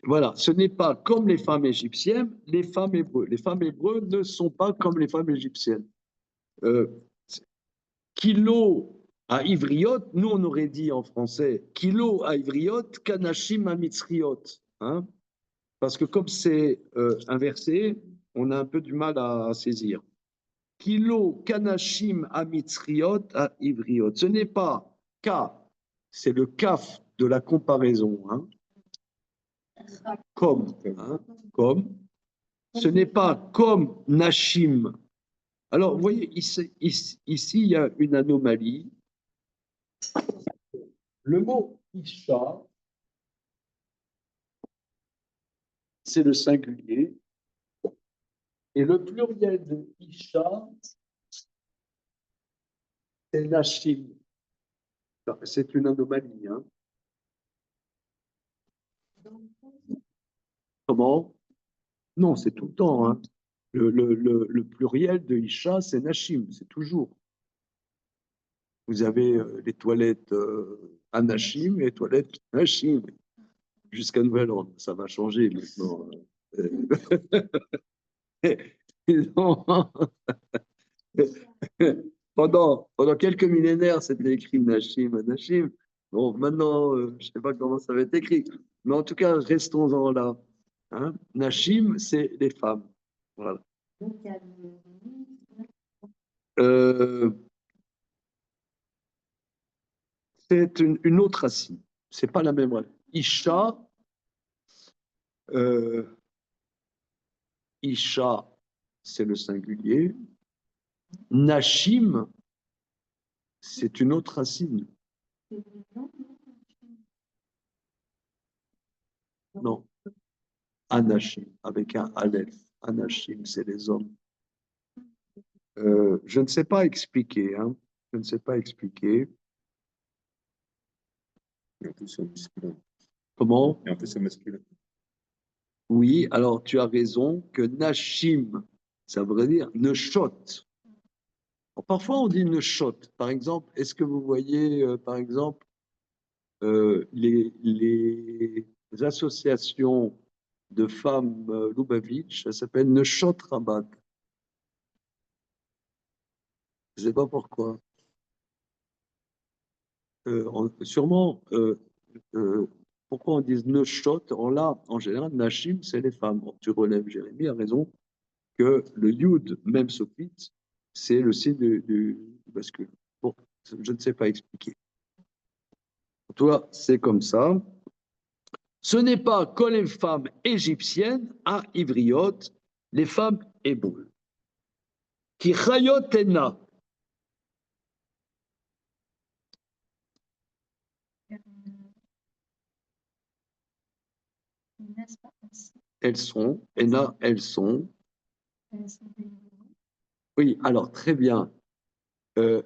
S1: Voilà. Ce n'est pas comme les femmes égyptiennes, les femmes hébreues. Les femmes hébreues ne sont pas comme les femmes égyptiennes. Kilo à ivriot, nous on aurait dit en français, kilo à ivriot, kanashim à mitzriot. Hein? Parce que comme c'est inversé, on a un peu du mal à saisir. Kilo kanashim à mitzriot à ivriot. Ce n'est pas ka, c'est le kaf de la comparaison. Hein? Comme. Hein? Comme. Ce n'est pas comme nashim. Alors, vous voyez, ici, il y a une anomalie. Le mot Isha, c'est le singulier. Et le pluriel de Isha, c'est Nashim. C'est une anomalie. Hein. Comment? Non, c'est tout le temps. Hein. Le pluriel de Isha, c'est Nashim, c'est toujours. Vous avez les toilettes Anashim et les toilettes Nashim. Jusqu'à nouvel ordre, ça va changer maintenant. Ils ont- pendant quelques millénaires, c'était écrit Nashim, Nashim. Bon, maintenant, je ne sais pas comment ça va être écrit. Mais en tout cas, restons-en là. Hein? Nashim, c'est les femmes. Voilà.
S3: Donc, il y a
S1: Euh, c'est une autre racine. C'est pas la même racine. Isha, Isha, c'est le singulier. Nashim, c'est une autre racine. Non. Anashim, avec un Aleph. Anashim, c'est les hommes. Je ne sais pas expliquer. Hein. Je ne sais pas expliquer.
S2: Et en plus, c'est masculin.
S1: Comment?
S2: Et en plus, c'est masculin.
S1: Oui, alors tu as raison que Nashim, ça veut dire Neshot. Parfois, on dit Neshot. Par exemple, est-ce que vous voyez, par exemple, les associations de femmes Lubavitch, ça s'appelle Neshot Rabat. Je ne sais pas pourquoi. Sûrement, pourquoi on dit Neshot? Là, en général, Nashim, c'est les femmes. Bon, tu relèves, Jérémie a raison, que le Yud, même Sophite, c'est le signe du masculin. Bon, je ne sais pas expliquer. Toi, c'est comme ça. Ce n'est pas que les femmes égyptiennes à Ivriot, les femmes hébreues. Qui chayotena.
S5: N'est-ce pas ainsi?
S1: Elles sont, Ena, elles sont.
S5: Elles sont des-
S1: Oui, alors très bien. La,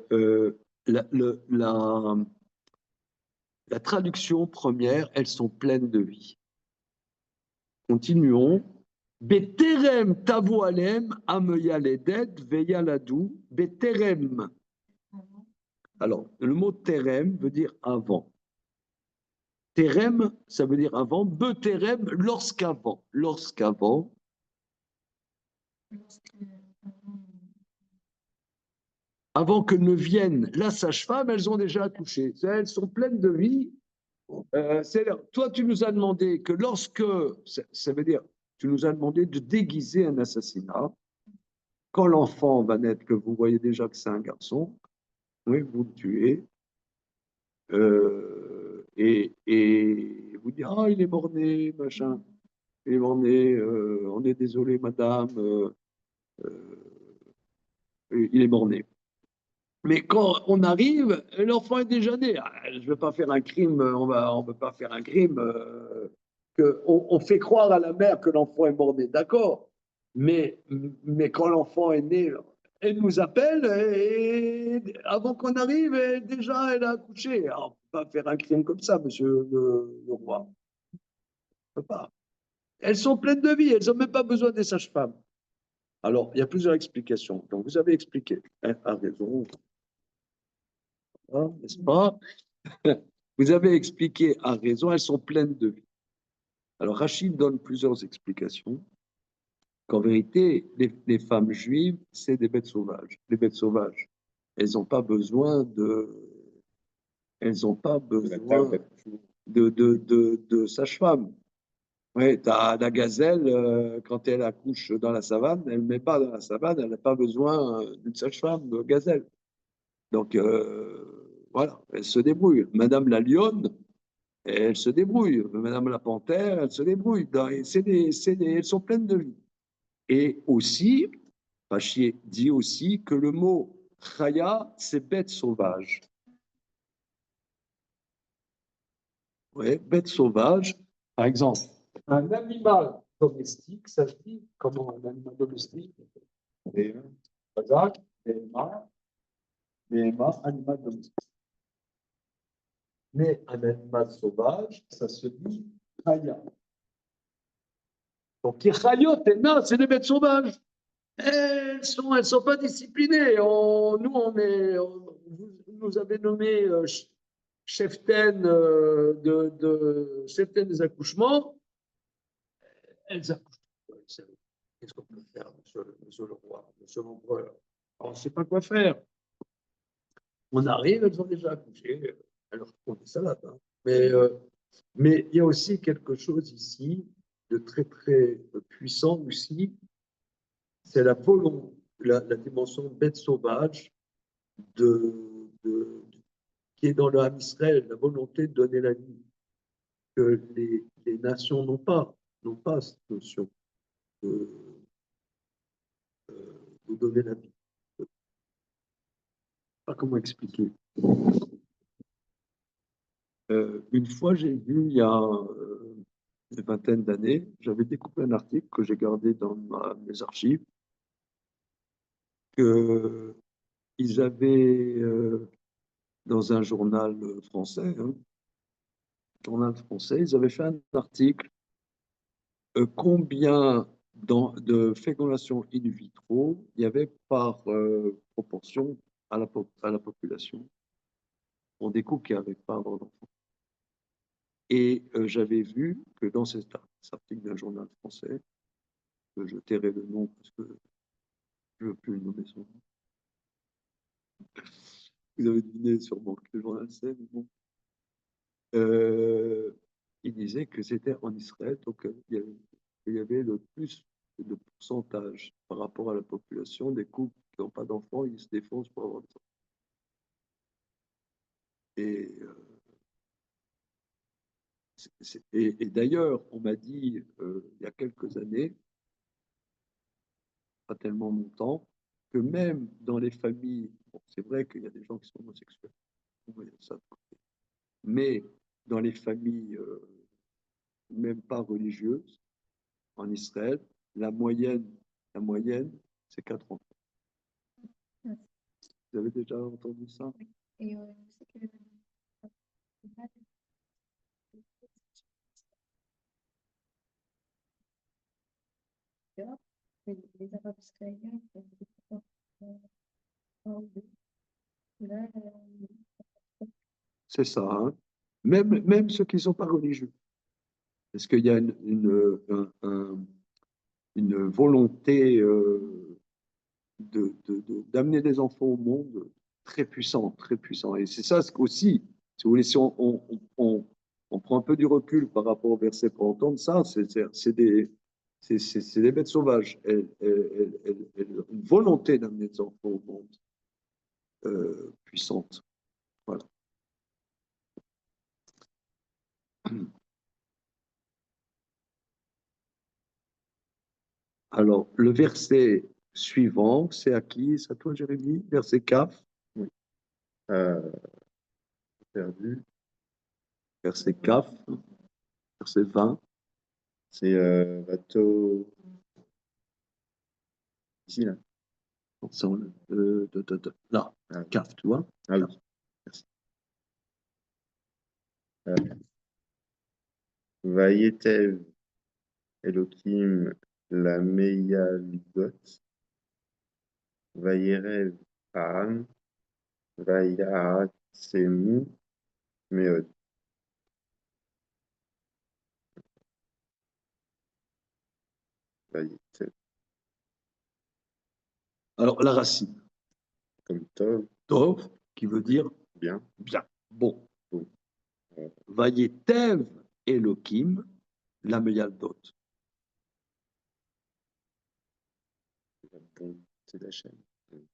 S1: la traduction première, elles sont pleines de vie. Continuons. Beterem tavu alem ameyaledet veyaladou beterem. Alors, le mot terem veut dire avant. Terem, ça veut dire avant. Beterem, lorsqu'avant. Lorsqu'avant. Avant que ne vienne la sage-femme, elles ont déjà accouché. Elles sont pleines de vie. Toi, tu nous as demandé que lorsque, ça veut dire, tu nous as demandé de déguiser un assassinat. Quand l'enfant va naître, que vous voyez déjà que c'est un garçon, oui, vous le tuez. Et vous dites, ah, il est mort-né, machin. Il est mort-né, on est désolé, madame, il est mort-né. Mais quand on arrive, l'enfant est déjà né. Je ne veux pas faire un crime, on veut pas faire un crime. On fait croire à la mère que l'enfant est mort-né, d'accord. Mais quand l'enfant est né, elle nous appelle et avant qu'on arrive, déjà elle a accouché. Alors, on ne peut pas faire un crime comme ça, monsieur le roi. On ne peut pas. Elles sont pleines de vie, elles n'ont même pas besoin des sages-femmes. Alors, il y a plusieurs explications. Donc, vous avez expliqué, elle a raison, hein, n'est-ce pas? Vous avez expliqué à raison, elles sont pleines de vie. Alors, Rachid donne plusieurs explications. Qu'en vérité, les femmes juives, c'est des bêtes sauvages. Les bêtes sauvages, elles n'ont pas besoin elles ont pas besoin de sage-femme. Oui, tu as la gazelle, quand elle accouche dans la savane, elle ne met pas dans la savane, elle n'a pas besoin d'une sage-femme de gazelle. Donc, voilà, elle se débrouille. Madame la lionne, elle se débrouille. Madame la panthère, elle se débrouille. Elles sont pleines de vie. Et aussi, Pachier dit aussi que le mot chaya, c'est bête sauvage. Oui, bête sauvage. Par exemple, un animal domestique, ça se dit comment un animal domestique? Animal domestique. Mais un animal sauvage, ça se dit chaya. Donc, non, c'est des bêtes sauvages. Elles sont pas disciplinées. Vous nous avez nommé cheftaine cheftaine des accouchements. Elles accouchent qu'est-ce qu'on peut faire, monsieur le roi, monsieur l'empereur? On ne sait pas quoi faire. On arrive, elles ont déjà accouché, alors on dit ça là. Hein. Mais il y a aussi quelque chose ici de très, très puissant aussi, c'est la dimension bête sauvage qui est dans le Ham Israël, la volonté de donner la vie, que les nations n'ont pas cette notion de, de donner la vie. Je ne sais pas comment expliquer. Une fois, j'ai vu, il y a une vingtaine d'années, j'avais découpé un article que j'ai gardé dans mes archives, qu'ils avaient, dans un journal français, ils avaient fait un article combien de fécondation in vitro il y avait par proportion à la population. On découvre qu'il n'y avait pas d'enfants. Et j'avais vu que dans cet article d'un journal français, que je tairai le nom parce que je ne veux plus le nommer son nom. Vous avez deviné sûrement que le journal c'est, mais bon. Il disait que c'était en Israël, donc il y avait le plus de pourcentage par rapport à la population des couples qui n'ont pas d'enfants, ils se défoncent pour avoir des enfants. Et d'ailleurs, on m'a dit il y a quelques années, pas tellement longtemps, que même dans les familles, bon, c'est vrai qu'il y a des gens qui sont homosexuels, mais dans les familles même pas religieuses, en Israël, la moyenne, c'est 4 enfants. Vous avez déjà entendu ça?
S5: Et je sais que les Arabes israéliens,
S1: c'est ça, hein? Même ceux qui ne sont pas religieux. Parce qu'il y a une volonté d'amener des enfants au monde très puissant, très puissant. Et c'est ça aussi, si vous voulez, si on prend un peu du recul par rapport au verset pour entendre ça, c'est des bêtes sauvages. Elles ont une volonté d'amener des enfants au monde puissante. Voilà. Alors, le verset suivant, c'est à qui? C'est à toi, Jérémie? Verset Kaf.
S2: Oui. Perdu.
S1: Verset Kaf. Verset 20.
S2: C'est bateau. Ici, là.
S1: Là,
S2: Ah,
S1: Kaf, tu vois?
S2: ah oui.
S1: Kaf.
S2: Merci. Vayetev Elohim la Meyalgot, Vayerev Aaron, Vayatsemu Meod. Vayetev.
S1: Alors, la racine.
S2: Comme Tov.
S1: Tov, qui veut dire
S2: Bien.
S1: bien, bon.
S2: Bon.
S1: Vayetev Elohim la Meyaldot.
S2: La bonté d'Hachem.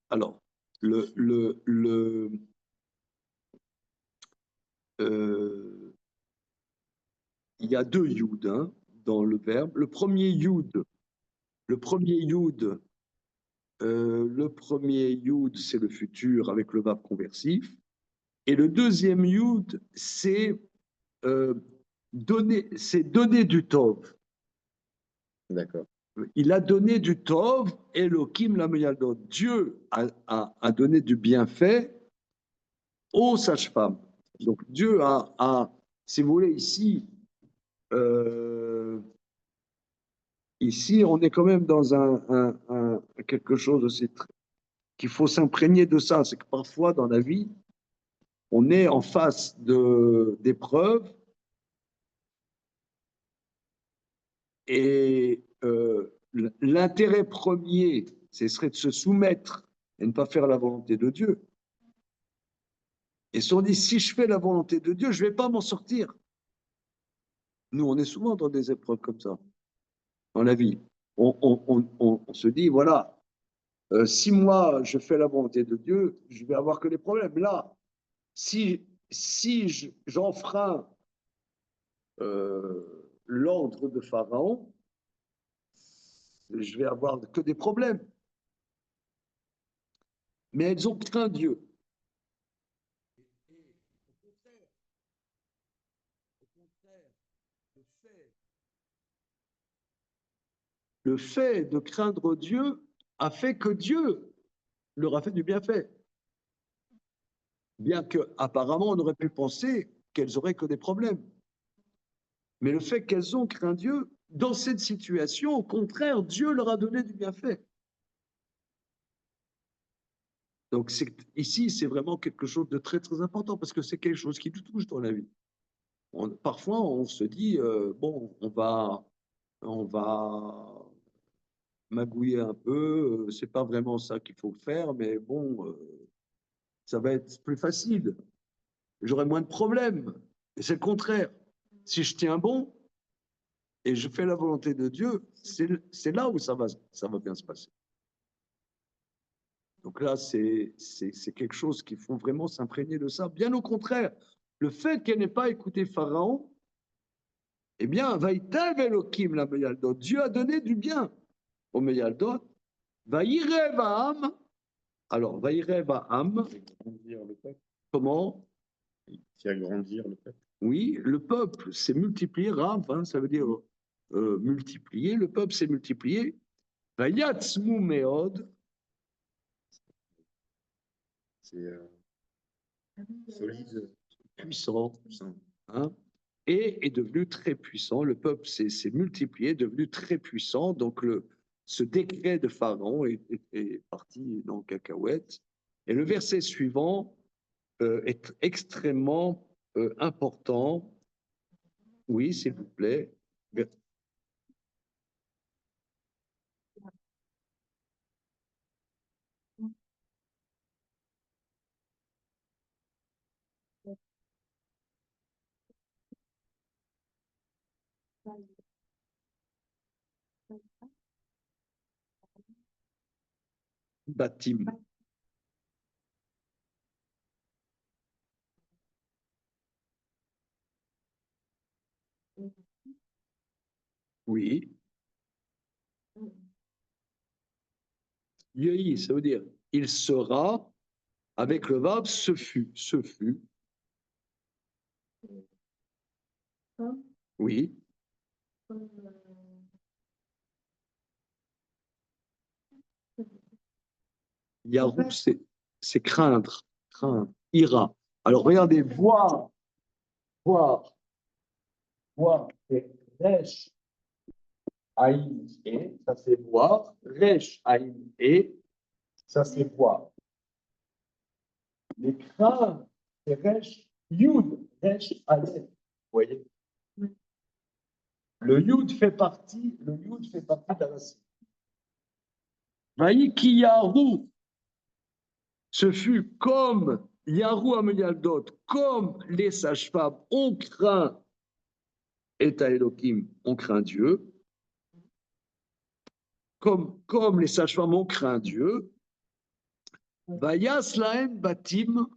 S1: Alors, il y a deux yud hein, dans le verbe. Le premier yud, c'est le futur avec le verbe conversif. Et le deuxième yud, c'est donner du tov.
S2: D'accord.
S1: Il a donné du tov, Elohim la meyaldot. Dieu a donné du bienfait aux sages-femmes. Donc Dieu si vous voulez, ici, on est quand même dans quelque chose aussi qu'il faut s'imprégner de ça. C'est que parfois, dans la vie, on est en face d'épreuves et l'intérêt premier, ce serait de se soumettre et ne pas faire la volonté de Dieu. Et si on dit, si je fais la volonté de Dieu, je ne vais pas m'en sortir. Nous, on est souvent dans des épreuves comme ça, dans la vie. On se dit, voilà, si moi, je fais la volonté de Dieu, je vais avoir que des problèmes. Là, si j'enfreins l'ordre de Pharaon, je vais avoir que des problèmes. Mais elles ont craint Dieu. Le fait de craindre Dieu a fait que Dieu leur a fait du bienfait. Bien qu'apparemment, on aurait pu penser qu'elles auraient que des problèmes. Mais le fait qu'elles ont craint Dieu, dans cette situation, au contraire, Dieu leur a donné du bienfait. Donc ici, c'est vraiment quelque chose de très, très important parce que c'est quelque chose qui nous touche dans la vie. Parfois, on se dit, bon, on va magouiller un peu, c'est pas vraiment ça qu'il faut faire, mais bon, ça va être plus facile. J'aurai moins de problèmes. Et c'est le contraire. Si je tiens bon et je fais la volonté de Dieu, c'est là où ça va bien se passer. Donc là, c'est quelque chose qu'il faut vraiment s'imprégner de ça. Bien au contraire, le fait qu'elle n'ait pas écouté Pharaon, eh bien, Vaïtav Elohim la Meyaldot, Dieu a donné du bien au Meyaldot. Vaïrev Ha'am, alors Vaïrev Ha'am, comment?
S2: Faire grandir le peuple.
S1: Oui, le peuple s'est multiplié, Rav, hein, ça veut dire multiplier, le peuple s'est multiplié. Vayatzmu Meod,
S2: C'est solide,
S1: puissant,
S2: puissant.
S1: hein, et est devenu très puissant. Le peuple s'est multiplié, est devenu très puissant. Donc ce décret de Pharaon est parti dans le cacahuète. Et le verset suivant est extrêmement important. Oui, s'il vous plaît. Batim. Oui. Yehi, ça veut dire il sera, avec le verbe ce fut. Oui. Yarou, c'est craindre, ira. Alors regardez, voir, c'est resh, aïn, et, ça c'est voir, resh, aïn, et, ça c'est voir. Les craindre, c'est resh, yud, resh, aleph. Vous voyez? Le yud fait partie de la racine. Vaïki Yarou, ce fut comme Yarou Ameyaldot, comme les sages-femmes ont craint et Elohim, ont craint Dieu, comme les sages-femmes ont craint Dieu, Vayas Laen Batim,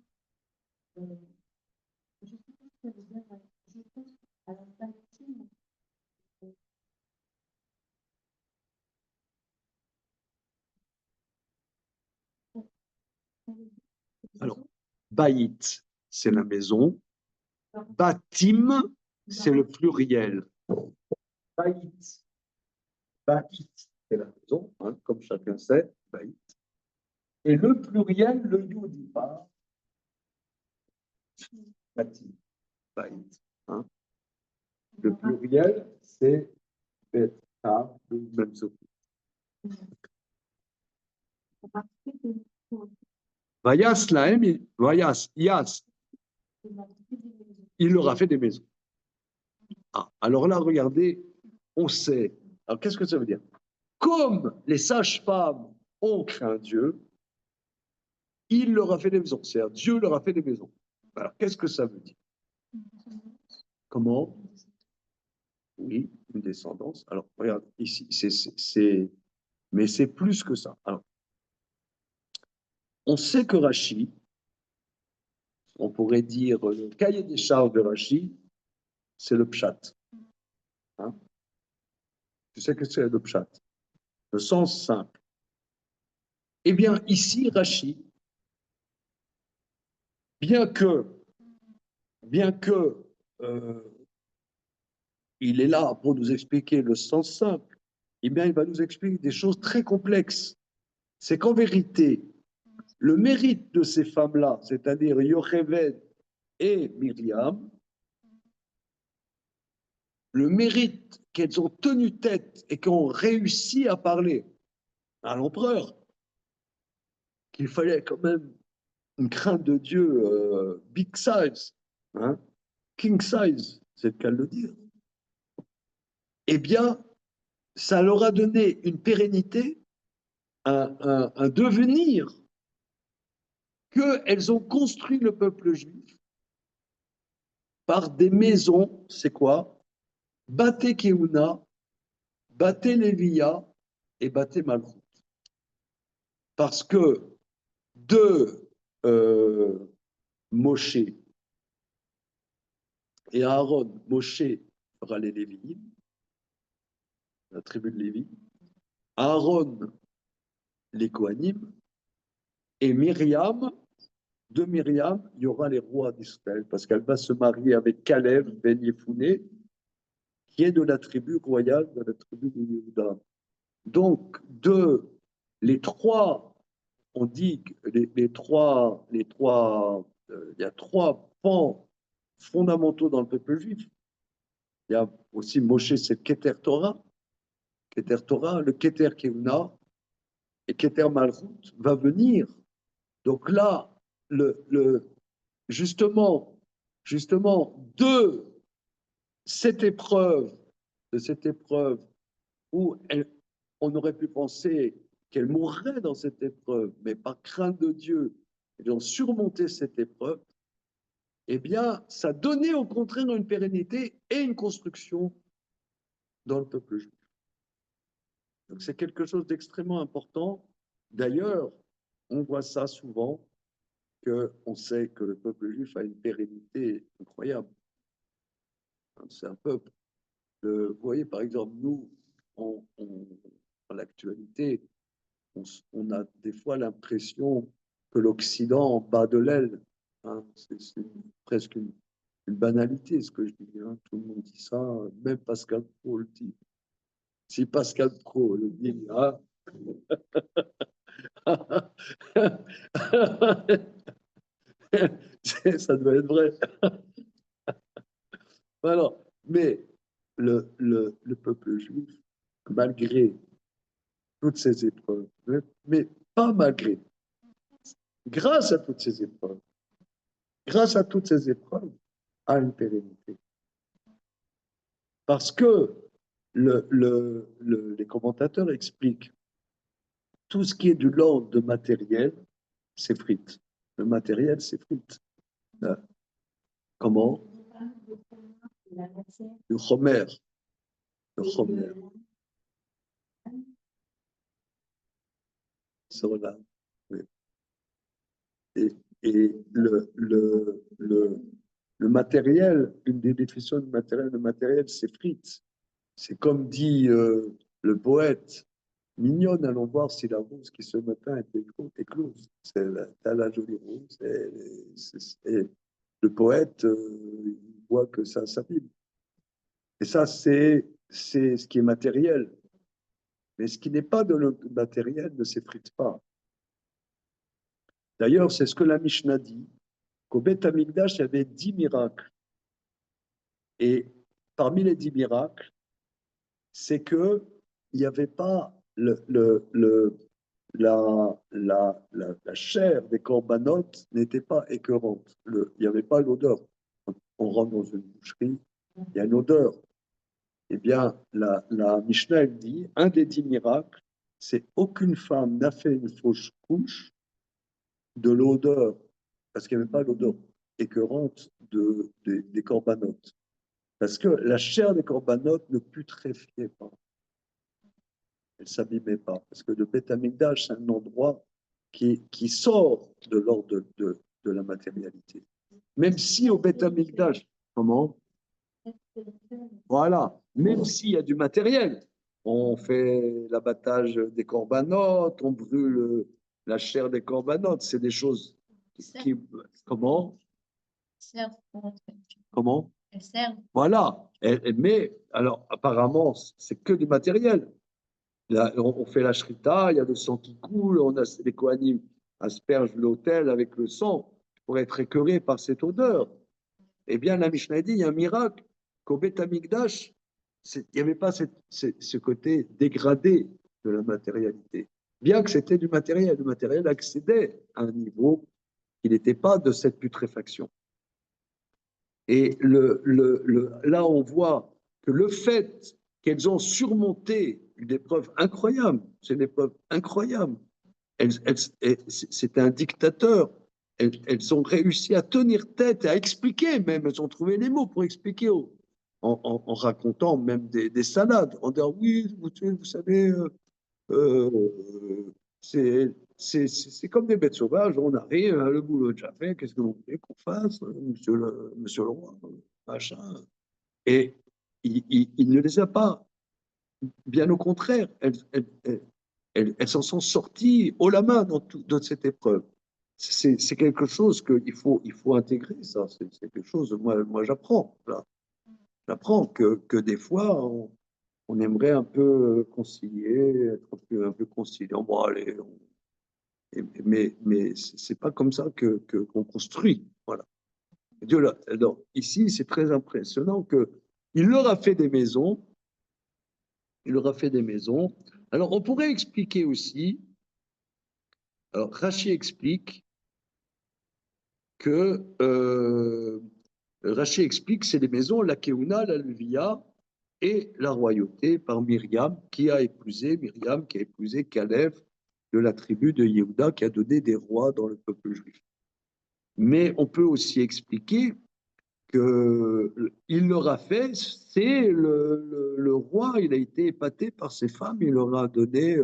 S1: alors, Baït, c'est la maison, Batim, c'est le pluriel. Baït, c'est la maison, hein, comme chacun sait, Baït. Et le pluriel, le Yodipa, Batim, Baït. Hein. Le pluriel, c'est Beta, même chose. Vayas Laem, Vayas, Yas, il leur a fait des maisons. Ah, alors là, regardez, on sait. Alors, qu'est-ce que ça veut dire? comme les sages-femmes ont craint Dieu, il leur a fait des maisons. C'est-à-dire, Dieu leur a fait des maisons. Alors, qu'est-ce que ça veut dire? Comment? Oui, une descendance. Alors, regarde, ici, mais c'est plus que ça. Alors, on sait que Rachi, on pourrait dire le cahier des charges de Rachi, c'est le pshat. Hein? Tu sais que c'est le pshat, le sens simple. Eh bien, ici, Rachi, bien que euh, il est là pour nous expliquer le sens simple, eh bien, il va nous expliquer des choses très complexes. C'est qu'en vérité, le mérite de ces femmes-là, c'est-à-dire Yocheved et Myriam, le mérite qu'elles ont tenu tête et qu'ont réussi à parler à l'empereur, qu'il fallait quand même une crainte de Dieu big size, hein, king size, c'est le cas de le dire, eh bien, ça leur a donné une pérennité, un devenir, qu'elles ont construit le peuple juif par des maisons, c'est quoi? Baté Keuna, Baté Lévia et Baté Malchut. Parce que de Moshe et Aaron, Moshe fera les Lévites, la tribu de Lévi, Aaron les Kohanim, et Myriam, de Myriam, il y aura les rois d'Israël, parce qu'elle va se marier avec Caleb ben Yefouné, qui est de la tribu royale, de la tribu de Yehuda. Donc, les trois, on dit que il y a trois pans fondamentaux dans le peuple juif. Il y a aussi Moshe, c'est le Keter Torah, le Keter Keuna, et Keter Malchut va venir. Donc là, justement, de cette épreuve, où on aurait pu penser qu'elle mourrait dans cette épreuve, mais par crainte de Dieu, elles ont surmonté cette épreuve, eh bien, ça donnait au contraire une pérennité et une construction dans le peuple juif. Donc c'est quelque chose d'extrêmement important. D'ailleurs, on voit ça souvent, qu'on sait que le peuple juif a une pérennité incroyable. C'est un peuple. Vous voyez, par exemple, nous, dans l'actualité, on a des fois l'impression que l'Occident bat de l'aile. Hein. C'est presque une banalité ce que je dis. Hein. Tout le monde dit ça, même Pascal Pro le dit. Si Pascal Pro le dit, hein. Ça doit être vrai. Voilà. Mais le peuple juif, malgré toutes ces épreuves, mais pas malgré, grâce à toutes ces épreuves, a une pérennité. Parce que les commentateurs expliquent tout ce qui est de l'ordre de matériel, c'est frites. Le matériel, c'est frites. Comment? Le chomer. Le chomer. Voilà. Oui. Et le matériel, une des définitions du matériel, le matériel, c'est frites. C'est comme dit le poète, mignonne, allons voir si la rose qui ce matin était éclose. T'as la jolie rose. Et le poète, il voit que ça s'abîme. Et ça, c'est ce qui est matériel. Mais ce qui n'est pas de le matériel ne s'effrite pas. D'ailleurs, c'est ce que la Mishnah dit, qu'au Beth Amikdash, il y avait 10 miracles. Et parmi les 10 miracles, c'est qu'il n'y avait pas la chair des corbanotes n'était pas écœurante. Il n'y avait pas l'odeur. On rentre dans une boucherie, il y a une odeur. Eh bien, la Mishnah, elle dit, un des 10 miracles, c'est aucune femme n'a fait une fausse couche de l'odeur, parce qu'il n'y avait pas l'odeur écœurante des corbanotes. Parce que la chair des corbanotes ne putréfiait pas, elle ne s'abîmait pas. Parce que le Beth Amikdash, c'est un endroit qui sort de l'ordre de la matérialité. Même si au Beth Amikdash, comment? Voilà, même s'il y a du matériel, on fait l'abattage des corbanotes, on brûle la chair des corbanotes, c'est des choses qui. Comment?
S5: Servent pour entrer.
S1: Comment?
S5: Elles servent.
S1: Voilà, mais alors apparemment, c'est que du matériel. Là, on fait la shrita, il y a le sang qui coule, on a les Kohanim aspergent l'autel avec le sang pour être écœuré par cette odeur. Eh bien, la Mishnah dit, il y a un miracle, qu'au Beth Amikdash, il n'y avait pas ce côté dégradé de la matérialité. Bien que c'était du matériel, le matériel accédait à un niveau qui n'était pas de cette putréfaction. Et là, on voit que le fait qu'elles ont surmonté une épreuve incroyable, c'est une épreuve incroyable, c'était un dictateur, elles ont réussi à tenir tête, à expliquer même, elles ont trouvé les mots pour expliquer en racontant même des salades, en disant oui, vous savez, c'est comme des bêtes sauvages, on arrive, le boulot est déjà fait, qu'est-ce que vous voulez qu'on fasse, monsieur le roi, machin. Et il ne les a pas, bien au contraire, elles s'en sont sorties haut la main dans cette épreuve. C'est quelque chose qu'il faut intégrer, ça. C'est quelque chose, moi j'apprends. J'apprends que des fois, on aimerait un peu concilier, être un peu conciliant. Bon, allez, mais c'est pas comme ça qu'on construit. Voilà. Dieu, alors, ici, c'est très impressionnant qu'il leur a fait des maisons. Il leur a fait des maisons. Alors, on pourrait expliquer aussi. Alors, Rachi explique que c'est les maisons, la Keuna, la Levia et la royauté par Myriam qui a épousé Caleb de la tribu de Yehuda qui a donné des rois dans le peuple juif. Mais on peut aussi expliquer qu'il leur a fait, c'est le roi, il a été épaté par ses femmes, il leur a donné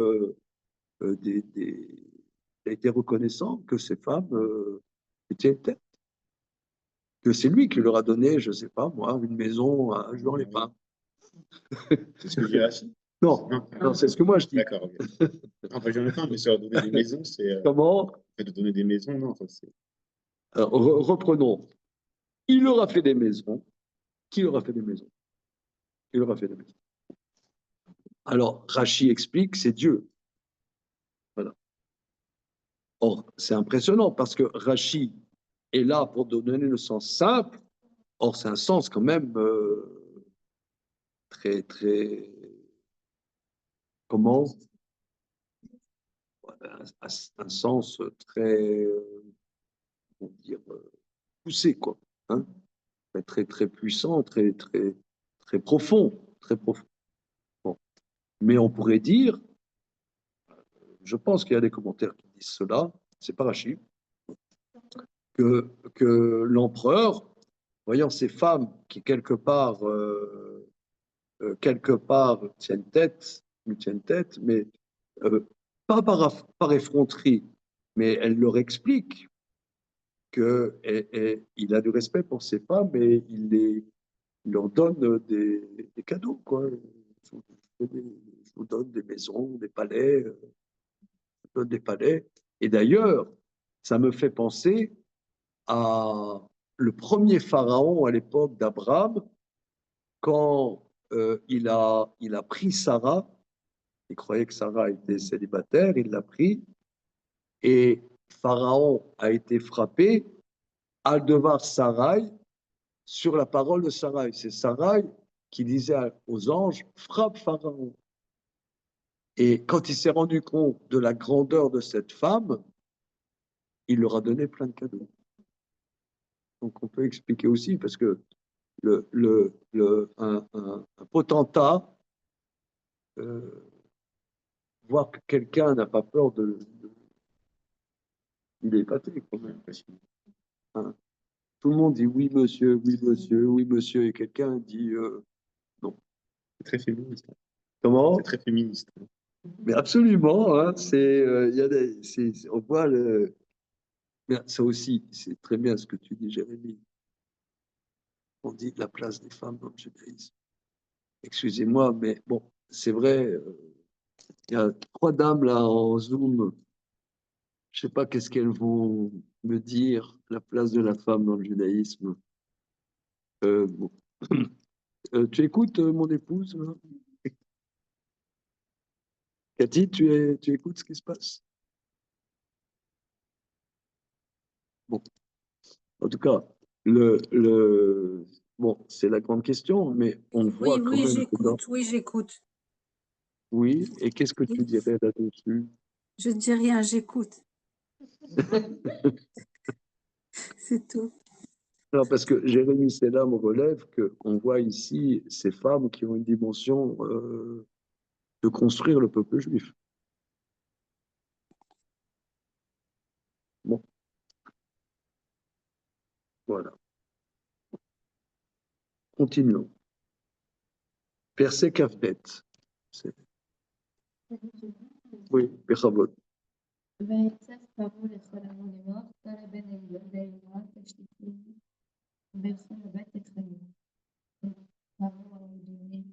S1: il a été reconnaissant que ces femmes étaient têtes, que c'est lui qui leur a donné, je ne sais pas moi, une maison à Jean les Pins.
S2: C'est ce que je dirais aussi.
S1: Non, non, c'est ce que moi je dis.
S2: D'accord, ok. Non, pas j'en ai pas, mais sur donner des maisons, c'est.
S1: Comment?
S2: De donner des maisons, non, ça c'est.
S1: Alors, reprenons. Il leur a fait des maisons. Qui leur a fait des maisons? Qui leur a fait des maisons? Alors, Rachi explique, c'est Dieu. Voilà. Or, c'est impressionnant parce que Rachi est là pour donner le sens simple. Or, c'est un sens quand même très, très. Comment? Un sens très, on va dire, poussé, quoi. Hein? Très, très puissant, très, très, très profond. Très profond. Bon. Mais on pourrait dire, je pense qu'il y a des commentaires qui disent cela, c'est pas Rachid, que l'empereur, voyant ces femmes qui quelque part tiennent tête, mais pas par effronterie, mais elle leur explique qu'il a du respect pour ces femmes et il leur donne des cadeaux, quoi. Je vous donne des maisons, des palais, je vous donne des palais. Et d'ailleurs, ça me fait penser à le premier pharaon à l'époque d'Abraham, quand il a pris Sarah, il croyait que Sarah était célibataire, il l'a pris, et Pharaon a été frappé à devoir Sarai sur la parole de Sarai. C'est Sarai qui disait aux anges, frappe Pharaon. Et quand il s'est rendu compte de la grandeur de cette femme, il leur a donné plein de cadeaux. Donc on peut expliquer aussi, parce que un potentat, voir que quelqu'un n'a pas peur il est épaté quand même. Hein. Tout le monde dit oui monsieur, oui monsieur, oui monsieur, et quelqu'un dit non.
S2: C'est très féministe.
S1: Comment?
S2: C'est très féministe.
S1: Mais absolument, hein, il y a on voit mais ça aussi, c'est très bien ce que tu dis, Jérémy. On dit la place des femmes dans le judaïsme. Excusez-moi, mais bon, c'est vrai, il y a 3 dames là en Zoom. Je ne sais pas qu'est-ce qu'elles vont me dire, la place de la femme dans le judaïsme. Bon. Tu écoutes mon épouse là? Cathy, tu écoutes ce qui se passe? Bon, en tout cas, bon, c'est la grande question, mais on voit
S7: Oui,
S1: quand
S7: oui,
S1: même que
S7: j'écoute, oui, j'écoute.
S1: oui, et qu'est-ce que tu
S7: Oui.
S1: dirais là-dessus?
S7: Je ne dis rien, j'écoute. C'est tout.
S1: Non, parce que Jérémy Sella me relève qu'on voit ici ces femmes qui ont une dimension de construire le peuple juif. Bon, voilà. Continuons. Verset Kafbet. Oui, Bechavot.
S5: ויצף פרעה לכל עמו לאמור, כל הבן היהודי לאמור, תשתתו בכל הבית את חיים. פרעה האדוני.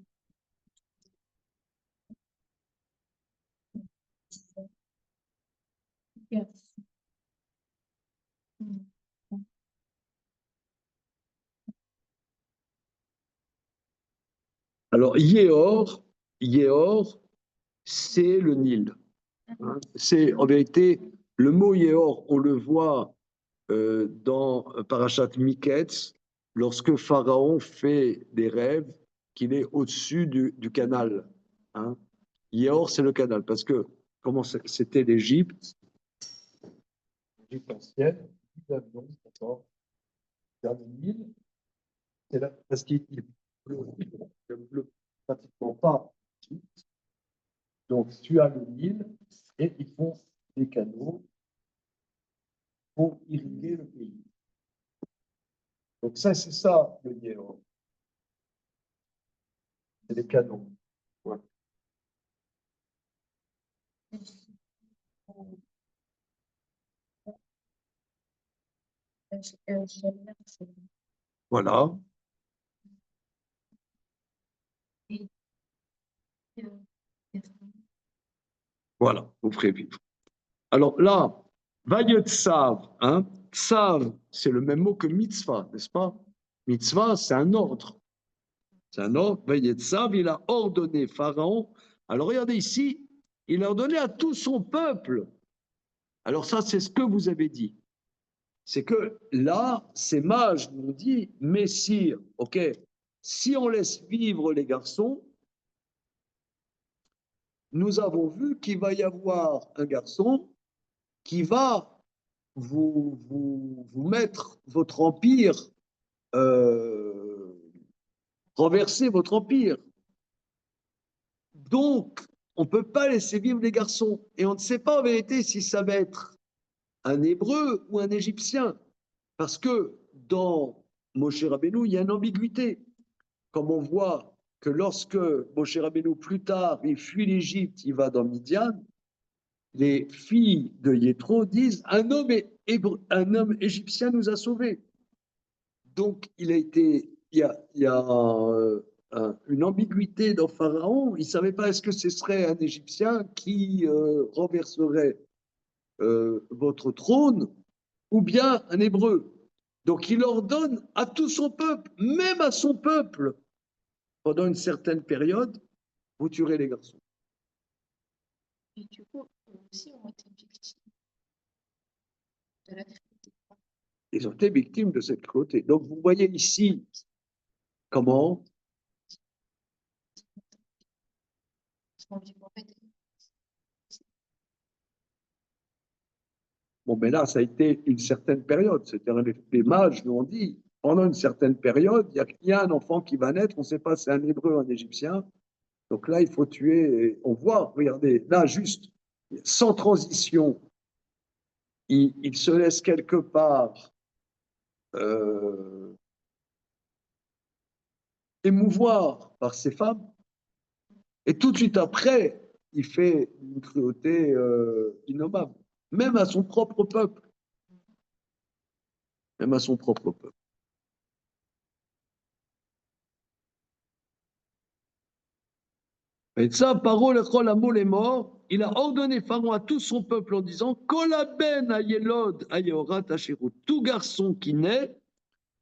S1: Alors, Yéor, c'est le Nil. Hein. C'est en vérité, le mot Yéor, on le voit dans Parashat Miketz, lorsque Pharaon fait des rêves qu'il est au-dessus du canal. Hein. Yéor, c'est le canal, parce que comment c'était l'Égypte, l'Égypte ancienne, d'accord, dans le Nil, c'est là, parce qu'il ne pleut pratiquement pas. Donc, tu as le Nil et ils font des canaux pour irriguer le pays. Donc, ça, c'est ça le Yéor. C'est des canaux. Ouais. Voilà, voilà, vous ferez vivre. Alors là, Vayet Tsav, hein, Tsav, c'est le même mot que mitzvah, n'est-ce pas? Mitzvah, c'est un ordre. C'est un ordre. Vayet Tsav, il a ordonné Pharaon. Alors regardez ici, il a ordonné à tout son peuple. Alors ça, c'est ce que vous avez dit. C'est que là, ces mages nous disent, Messire, ok, si on laisse vivre les garçons, nous avons vu qu'il va y avoir un garçon qui va vous mettre votre empire, renverser votre empire. Donc, on ne peut pas laisser vivre les garçons. Et on ne sait pas en vérité si ça va être un Hébreu ou un Égyptien. Parce que dans Moshe Rabbeinu, il y a une ambiguïté. Comme on voit que lorsque Moshe Rabbeinu, plus tard, il fuit l'Égypte, il va dans Midian, les filles de Yéthro disent un homme égyptien nous a sauvés. Donc, il y a une ambiguïté dans Pharaon. Il ne savait pas est-ce que ce serait un Égyptien qui renverserait votre trône ou bien un Hébreu. Donc, il ordonne à tout son peuple, même à son peuple, pendant une certaine période, vous tuerez les garçons.
S5: Et du coup, eux aussi ont été victimes de la cruauté.
S1: Ils ont été victimes de cette cruauté. Donc, vous voyez ici comment bon, mais là, ça a été une certaine période. C'est-à-dire, les mages nous ont dit, pendant une certaine période, il y a un enfant qui va naître, on ne sait pas si c'est un Hébreu ou un Égyptien. Donc là, il faut tuer. Et on voit, regardez, là, juste, sans transition, il se laisse quelque part émouvoir par ses femmes. Et tout de suite après, il fait une cruauté innommable, même à son propre peuple. Même à son propre peuple. Et ça, parole, l'amour est mort. Il a ordonné Pharaon à tout son peuple en disant Kolaben ayelod ayeorat asherut. Tout garçon qui naît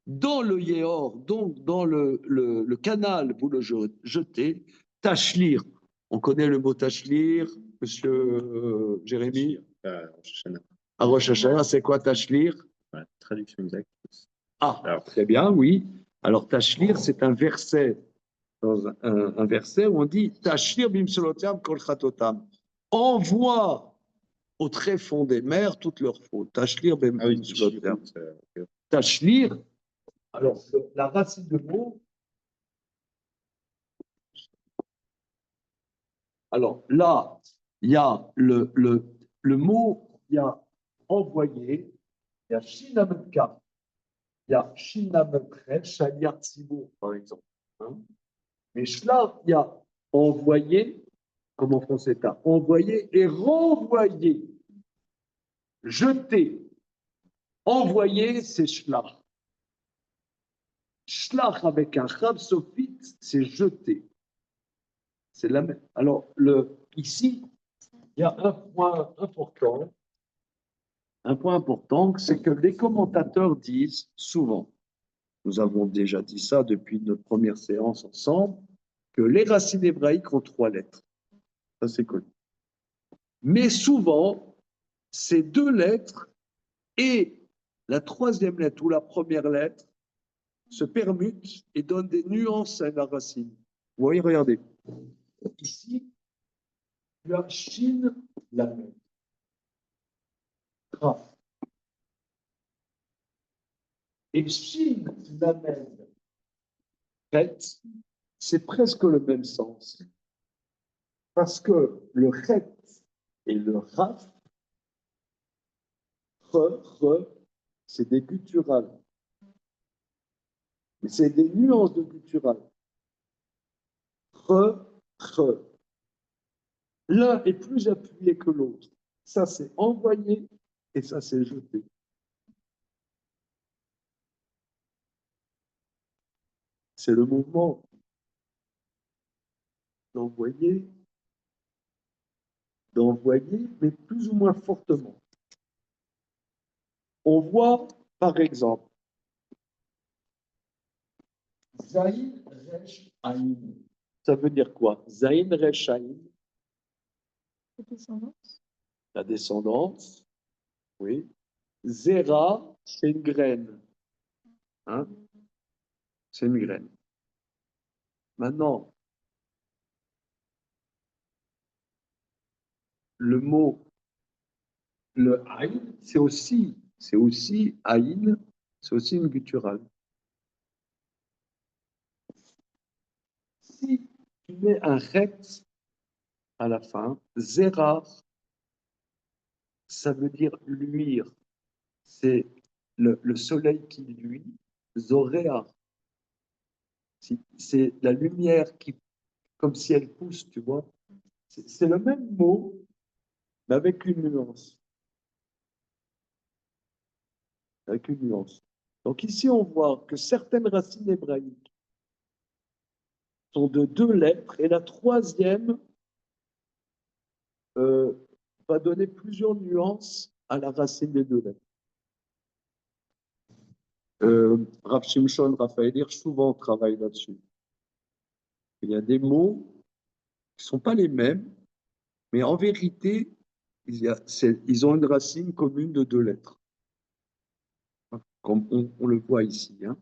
S1: dans le Yéhor, donc dans le canal, vous le jetez, tachlir. On connaît le mot tachlir, monsieur Jérémy. À Rosh Hashanah, c'est quoi tachlir?
S2: Ouais, traduction exacte.
S1: Ah,
S2: alors,
S1: très bien, oui. Alors tachlir, c'est un verset. Dans un verset où on dit Tachlir bimsolotam kol chatotam. Envoie au tréfonds des mers toutes leurs fautes. Tachlir bimsolotam. Tachlir, alors la racine de mot. Alors là, il y a le mot, il y a envoyé, il y a shinamka, il y a shinamkret, shaliar tzibur, par exemple. Hein? Mais là, il y a envoyé, comme en français, t'as envoyé et renvoyé. Jeter. Envoyer, c'est shlach. Shlach avec un chab sophite, c'est jeter. C'est la même. Alors, ici, il y a un point important. Un point important, c'est que les commentateurs disent souvent, nous avons déjà dit ça depuis notre première séance ensemble, que les racines hébraïques ont 3 lettres. Ça, c'est connu. Mais souvent, ces 2 lettres et la 3e lettre ou la première lettre se permutent et donnent des nuances à la racine. Vous voyez, regardez. Ici, tu as Shin, la même. Graf. Et Shin, la même. C'est presque le même sens. Parce que le chet et le raf, c'est des gutturales. Mais c'est des nuances de gutturales. L'un est plus appuyé que l'autre. Ça, c'est envoyé et ça, c'est jeté. C'est le mouvement d'envoyer, mais plus ou moins fortement. On voit, par exemple, Zain Resh Aïn. Ça veut dire quoi? Zain Resh Aïn. La descendance. Oui. Zera, c'est une graine. Hein? C'est une graine. Maintenant, le mot, le Aïn, c'est aussi Aïn, c'est aussi une gutturale. Si tu mets un ret à la fin, Zera, ça veut dire luire. C'est le soleil qui luit, Zoréa. C'est la lumière qui, comme si elle pousse, tu vois. C'est le même mot, mais avec une nuance. Avec une nuance. Donc ici, on voit que certaines racines hébraïques sont de 2 lettres et la 3e va donner plusieurs nuances à la racine des 2 lettres. Rav Shimshon Raphaël Hirsch souvent travaille là-dessus. Il y a des mots qui ne sont pas les mêmes, mais en vérité, ils ont une racine commune de 2 lettres. Comme on le voit ici. Hein.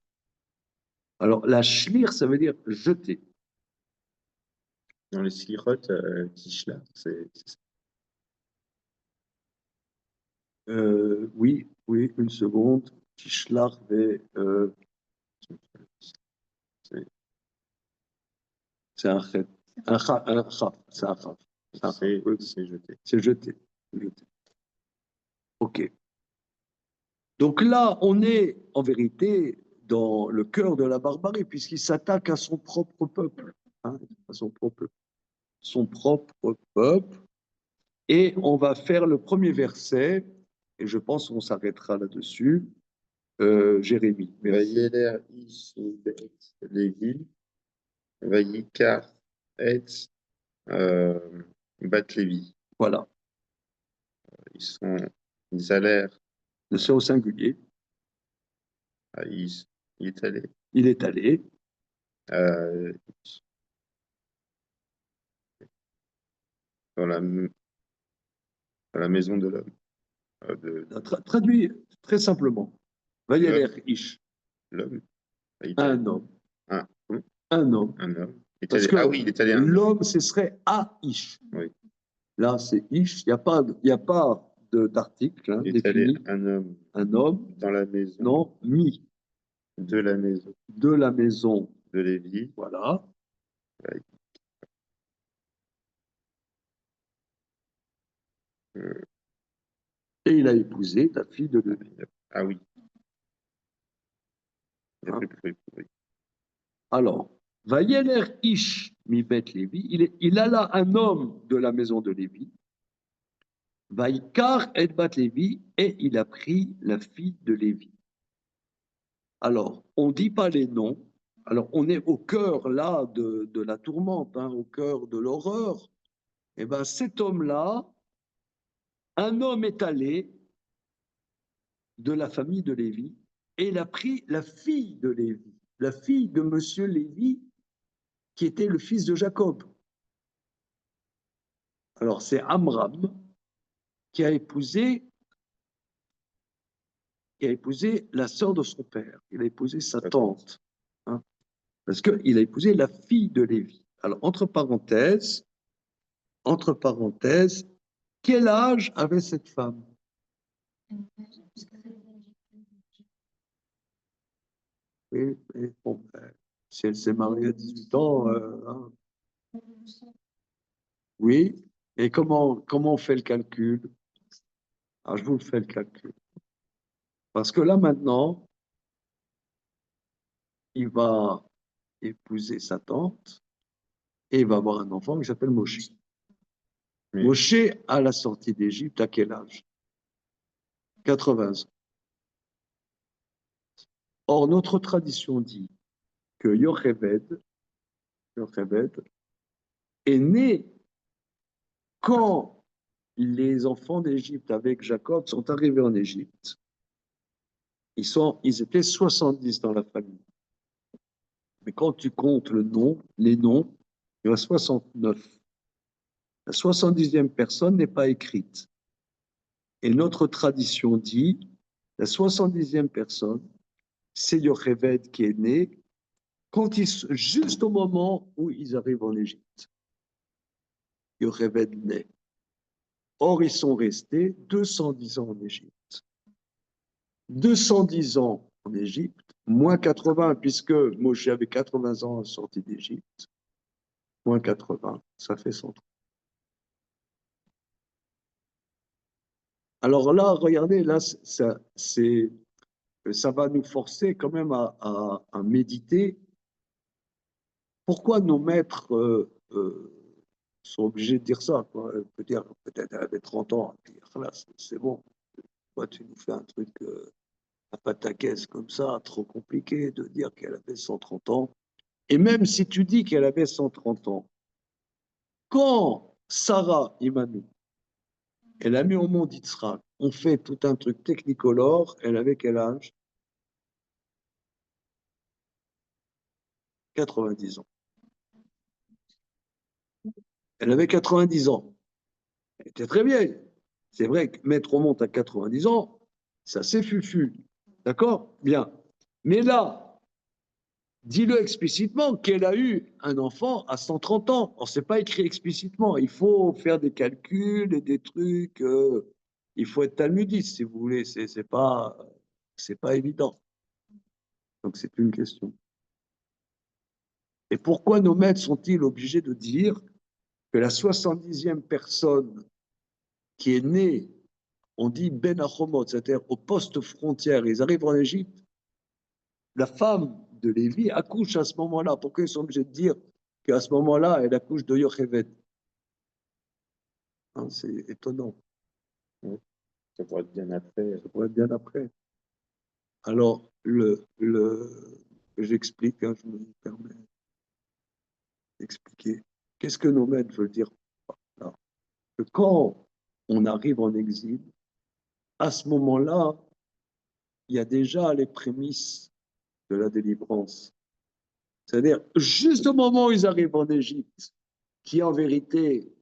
S1: Alors, la shlir, ça veut dire jeter.
S2: Dans les slirot, Tishla, c'est ça.
S1: Oui, une seconde. Tishlar, C'est un chet. Un chaf. C'est un chaf.
S2: C'est jeté.
S1: C'est jeté. OK. Donc là, on est en vérité dans le cœur de la barbarie, puisqu'il s'attaque à son propre peuple. Hein, à son propre peuple. Et on va faire le premier verset, et je pense qu'on s'arrêtera là-dessus. Jérémie.
S2: Vayeler ish mibet Lévi, vayikar et bat Lévi.
S1: Voilà.
S2: Ils allèrent,
S1: C'est au singulier.
S2: il est allé
S1: Il est allé.
S2: Dans la maison de l'homme.
S1: Traduit très simplement. Vayeler ish.
S2: L'homme.
S1: Un homme.
S2: Un
S1: homme.
S2: Un homme.
S1: Parce que
S2: il est allé un homme.
S1: l'homme, ce serait a ish.
S2: Oui.
S1: Là, c'est ish. Il n'y a pas d'article hein,
S2: Il est allé
S1: défini.
S2: un homme. Dans la maison.
S1: Non, mi.
S2: De la maison.
S1: De la maison.
S2: De Lévi.
S1: Voilà.
S2: Ouais.
S1: Et il a épousé la fille de Lévi.
S2: Ah oui.
S1: Hein? Alors, Vayeler ish mi bet Lévi, il alla un homme de la maison de Lévi, Vaikar et bat Lévi, et il a pris la fille de Lévi. Alors, on ne dit pas les noms. Alors, on est au cœur là de la tourmente, hein, au cœur de l'horreur. Eh bien, cet homme-là, un homme est allé de la famille de Lévi et il a pris la fille de Lévi, la fille de monsieur Lévi, qui était le fils de Jacob. Alors, c'est Amram qui a épousé la sœur de son père. Il a épousé sa tante. Hein, parce qu'il a épousé la fille de Lévi. Alors, entre parenthèses, quel âge avait cette femme? Oui, bon, si elle s'est mariée à 18 ans, hein. Oui, et comment on fait le calcul? Alors, je vous fais le calcul. Parce que là, maintenant, il va épouser sa tante et il va avoir un enfant qui s'appelle Moshe.
S2: Oui.
S1: Moshe, à la sortie d'Égypte, à quel âge? 80 ans. Or, notre tradition dit que Yocheved est né quand les enfants d'Égypte avec Jacob sont arrivés en Égypte. Ils étaient 70 dans la famille. Mais quand tu comptes les noms, il y en a 69. La 70e personne n'est pas écrite. Et notre tradition dit, la 70e personne, c'est Yocheved qui est né juste au moment où ils arrivent en Égypte. Yocheved naît. Or, ils sont restés 210 ans en Égypte. 210 ans en Égypte, moins 80, puisque Moshe avait 80 ans à la sortie d'Égypte, moins 80, ça fait 130. Alors là, regardez, là, ça va nous forcer quand même à méditer. Pourquoi nos maîtres sont obligés de dire ça, quoi? Peut-être elle avait 30 ans, là, c'est bon. Toi, tu nous fais un truc à pataquès comme ça, trop compliqué de dire qu'elle avait 130 ans. Et même si tu dis qu'elle avait 130 ans, quand Sarah Imanu, elle a mis au monde Yitzhak, on fait tout un truc technicolore, elle avait quel âge? 90 ans. Elle avait 90 ans. Elle était très vieille. C'est vrai que mettre au monde à 90 ans, ça c'est fufu. D'accord? Bien. Mais là, dis-le explicitement qu'elle a eu un enfant à 130 ans. Or, ce n'est pas écrit explicitement. Il faut faire des calculs et des trucs. Il faut être talmudiste, si vous voulez. C'est pas évident. Donc c'est une question. Et pourquoi nos maîtres sont-ils obligés de dire que la 70e personne qui est née, on dit Ben Achomot, c'est-à-dire au poste frontière, ils arrivent en Égypte, la femme de Lévi accouche à ce moment-là. Pourquoi ils sont obligés de dire qu'à ce moment-là, elle accouche de Yocheved? Hein, c'est étonnant.
S2: Ça pourrait être bien après.
S1: Ça pourrait être bien après. Alors, j'explique, hein, je me permets d'expliquer. Qu'est-ce que nos maîtres veulent dire par là? Que quand on arrive en exil, à ce moment-là, il y a déjà les prémices de la délivrance. C'est-à-dire, juste au moment où ils arrivent en Égypte, qui est en vérité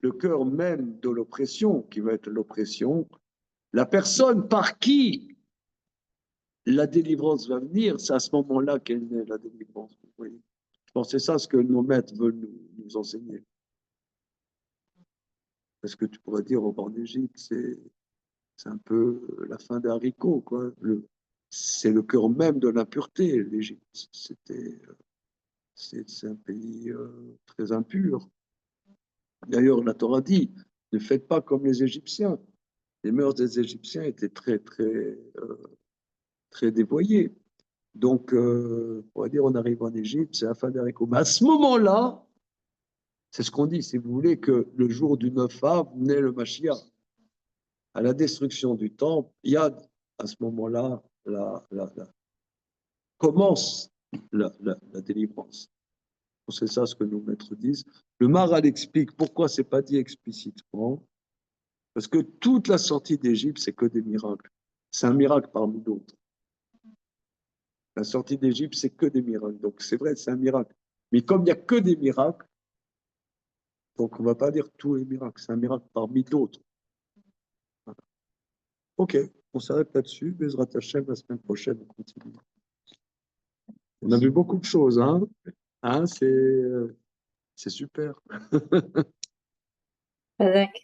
S1: le cœur même de l'oppression, qui va être l'oppression, la personne par qui la délivrance va venir, c'est à ce moment-là qu'elle naît, la délivrance. Vous voyez. Je pense que c'est ça ce que nos maîtres veulent nous enseigner. Parce que tu pourrais dire, en Égypte, c'est un peu la fin des haricots, quoi. C'est le cœur même de l'impureté, l'Égypte. C'est un pays très impur. D'ailleurs, la Torah dit, ne faites pas comme les Égyptiens. Les mœurs des Égyptiens étaient très dévoyées. Donc, on va dire, on arrive en Égypte, c'est la fin des haricots. Mais à ce moment-là, c'est ce qu'on dit, si vous voulez, que le jour du 9 av naît le Mashiach. À la destruction du temple, il y a à ce moment-là, commence la délivrance. C'est ça ce que nos maîtres disent. Le Maharal explique pourquoi ce n'est pas dit explicitement. Parce que toute la sortie d'Égypte, c'est que des miracles. C'est un miracle parmi d'autres. La sortie d'Égypte, c'est que des miracles. Donc c'est vrai, c'est un miracle. Mais comme il n'y a que des miracles, donc on ne va pas dire tous les miracles. C'est un miracle parmi d'autres. Voilà. Ok, on s'arrête là-dessus. Bezrat Hashem, la semaine prochaine, on continue. On a vu beaucoup de choses, hein, c'est super.
S6: Razak.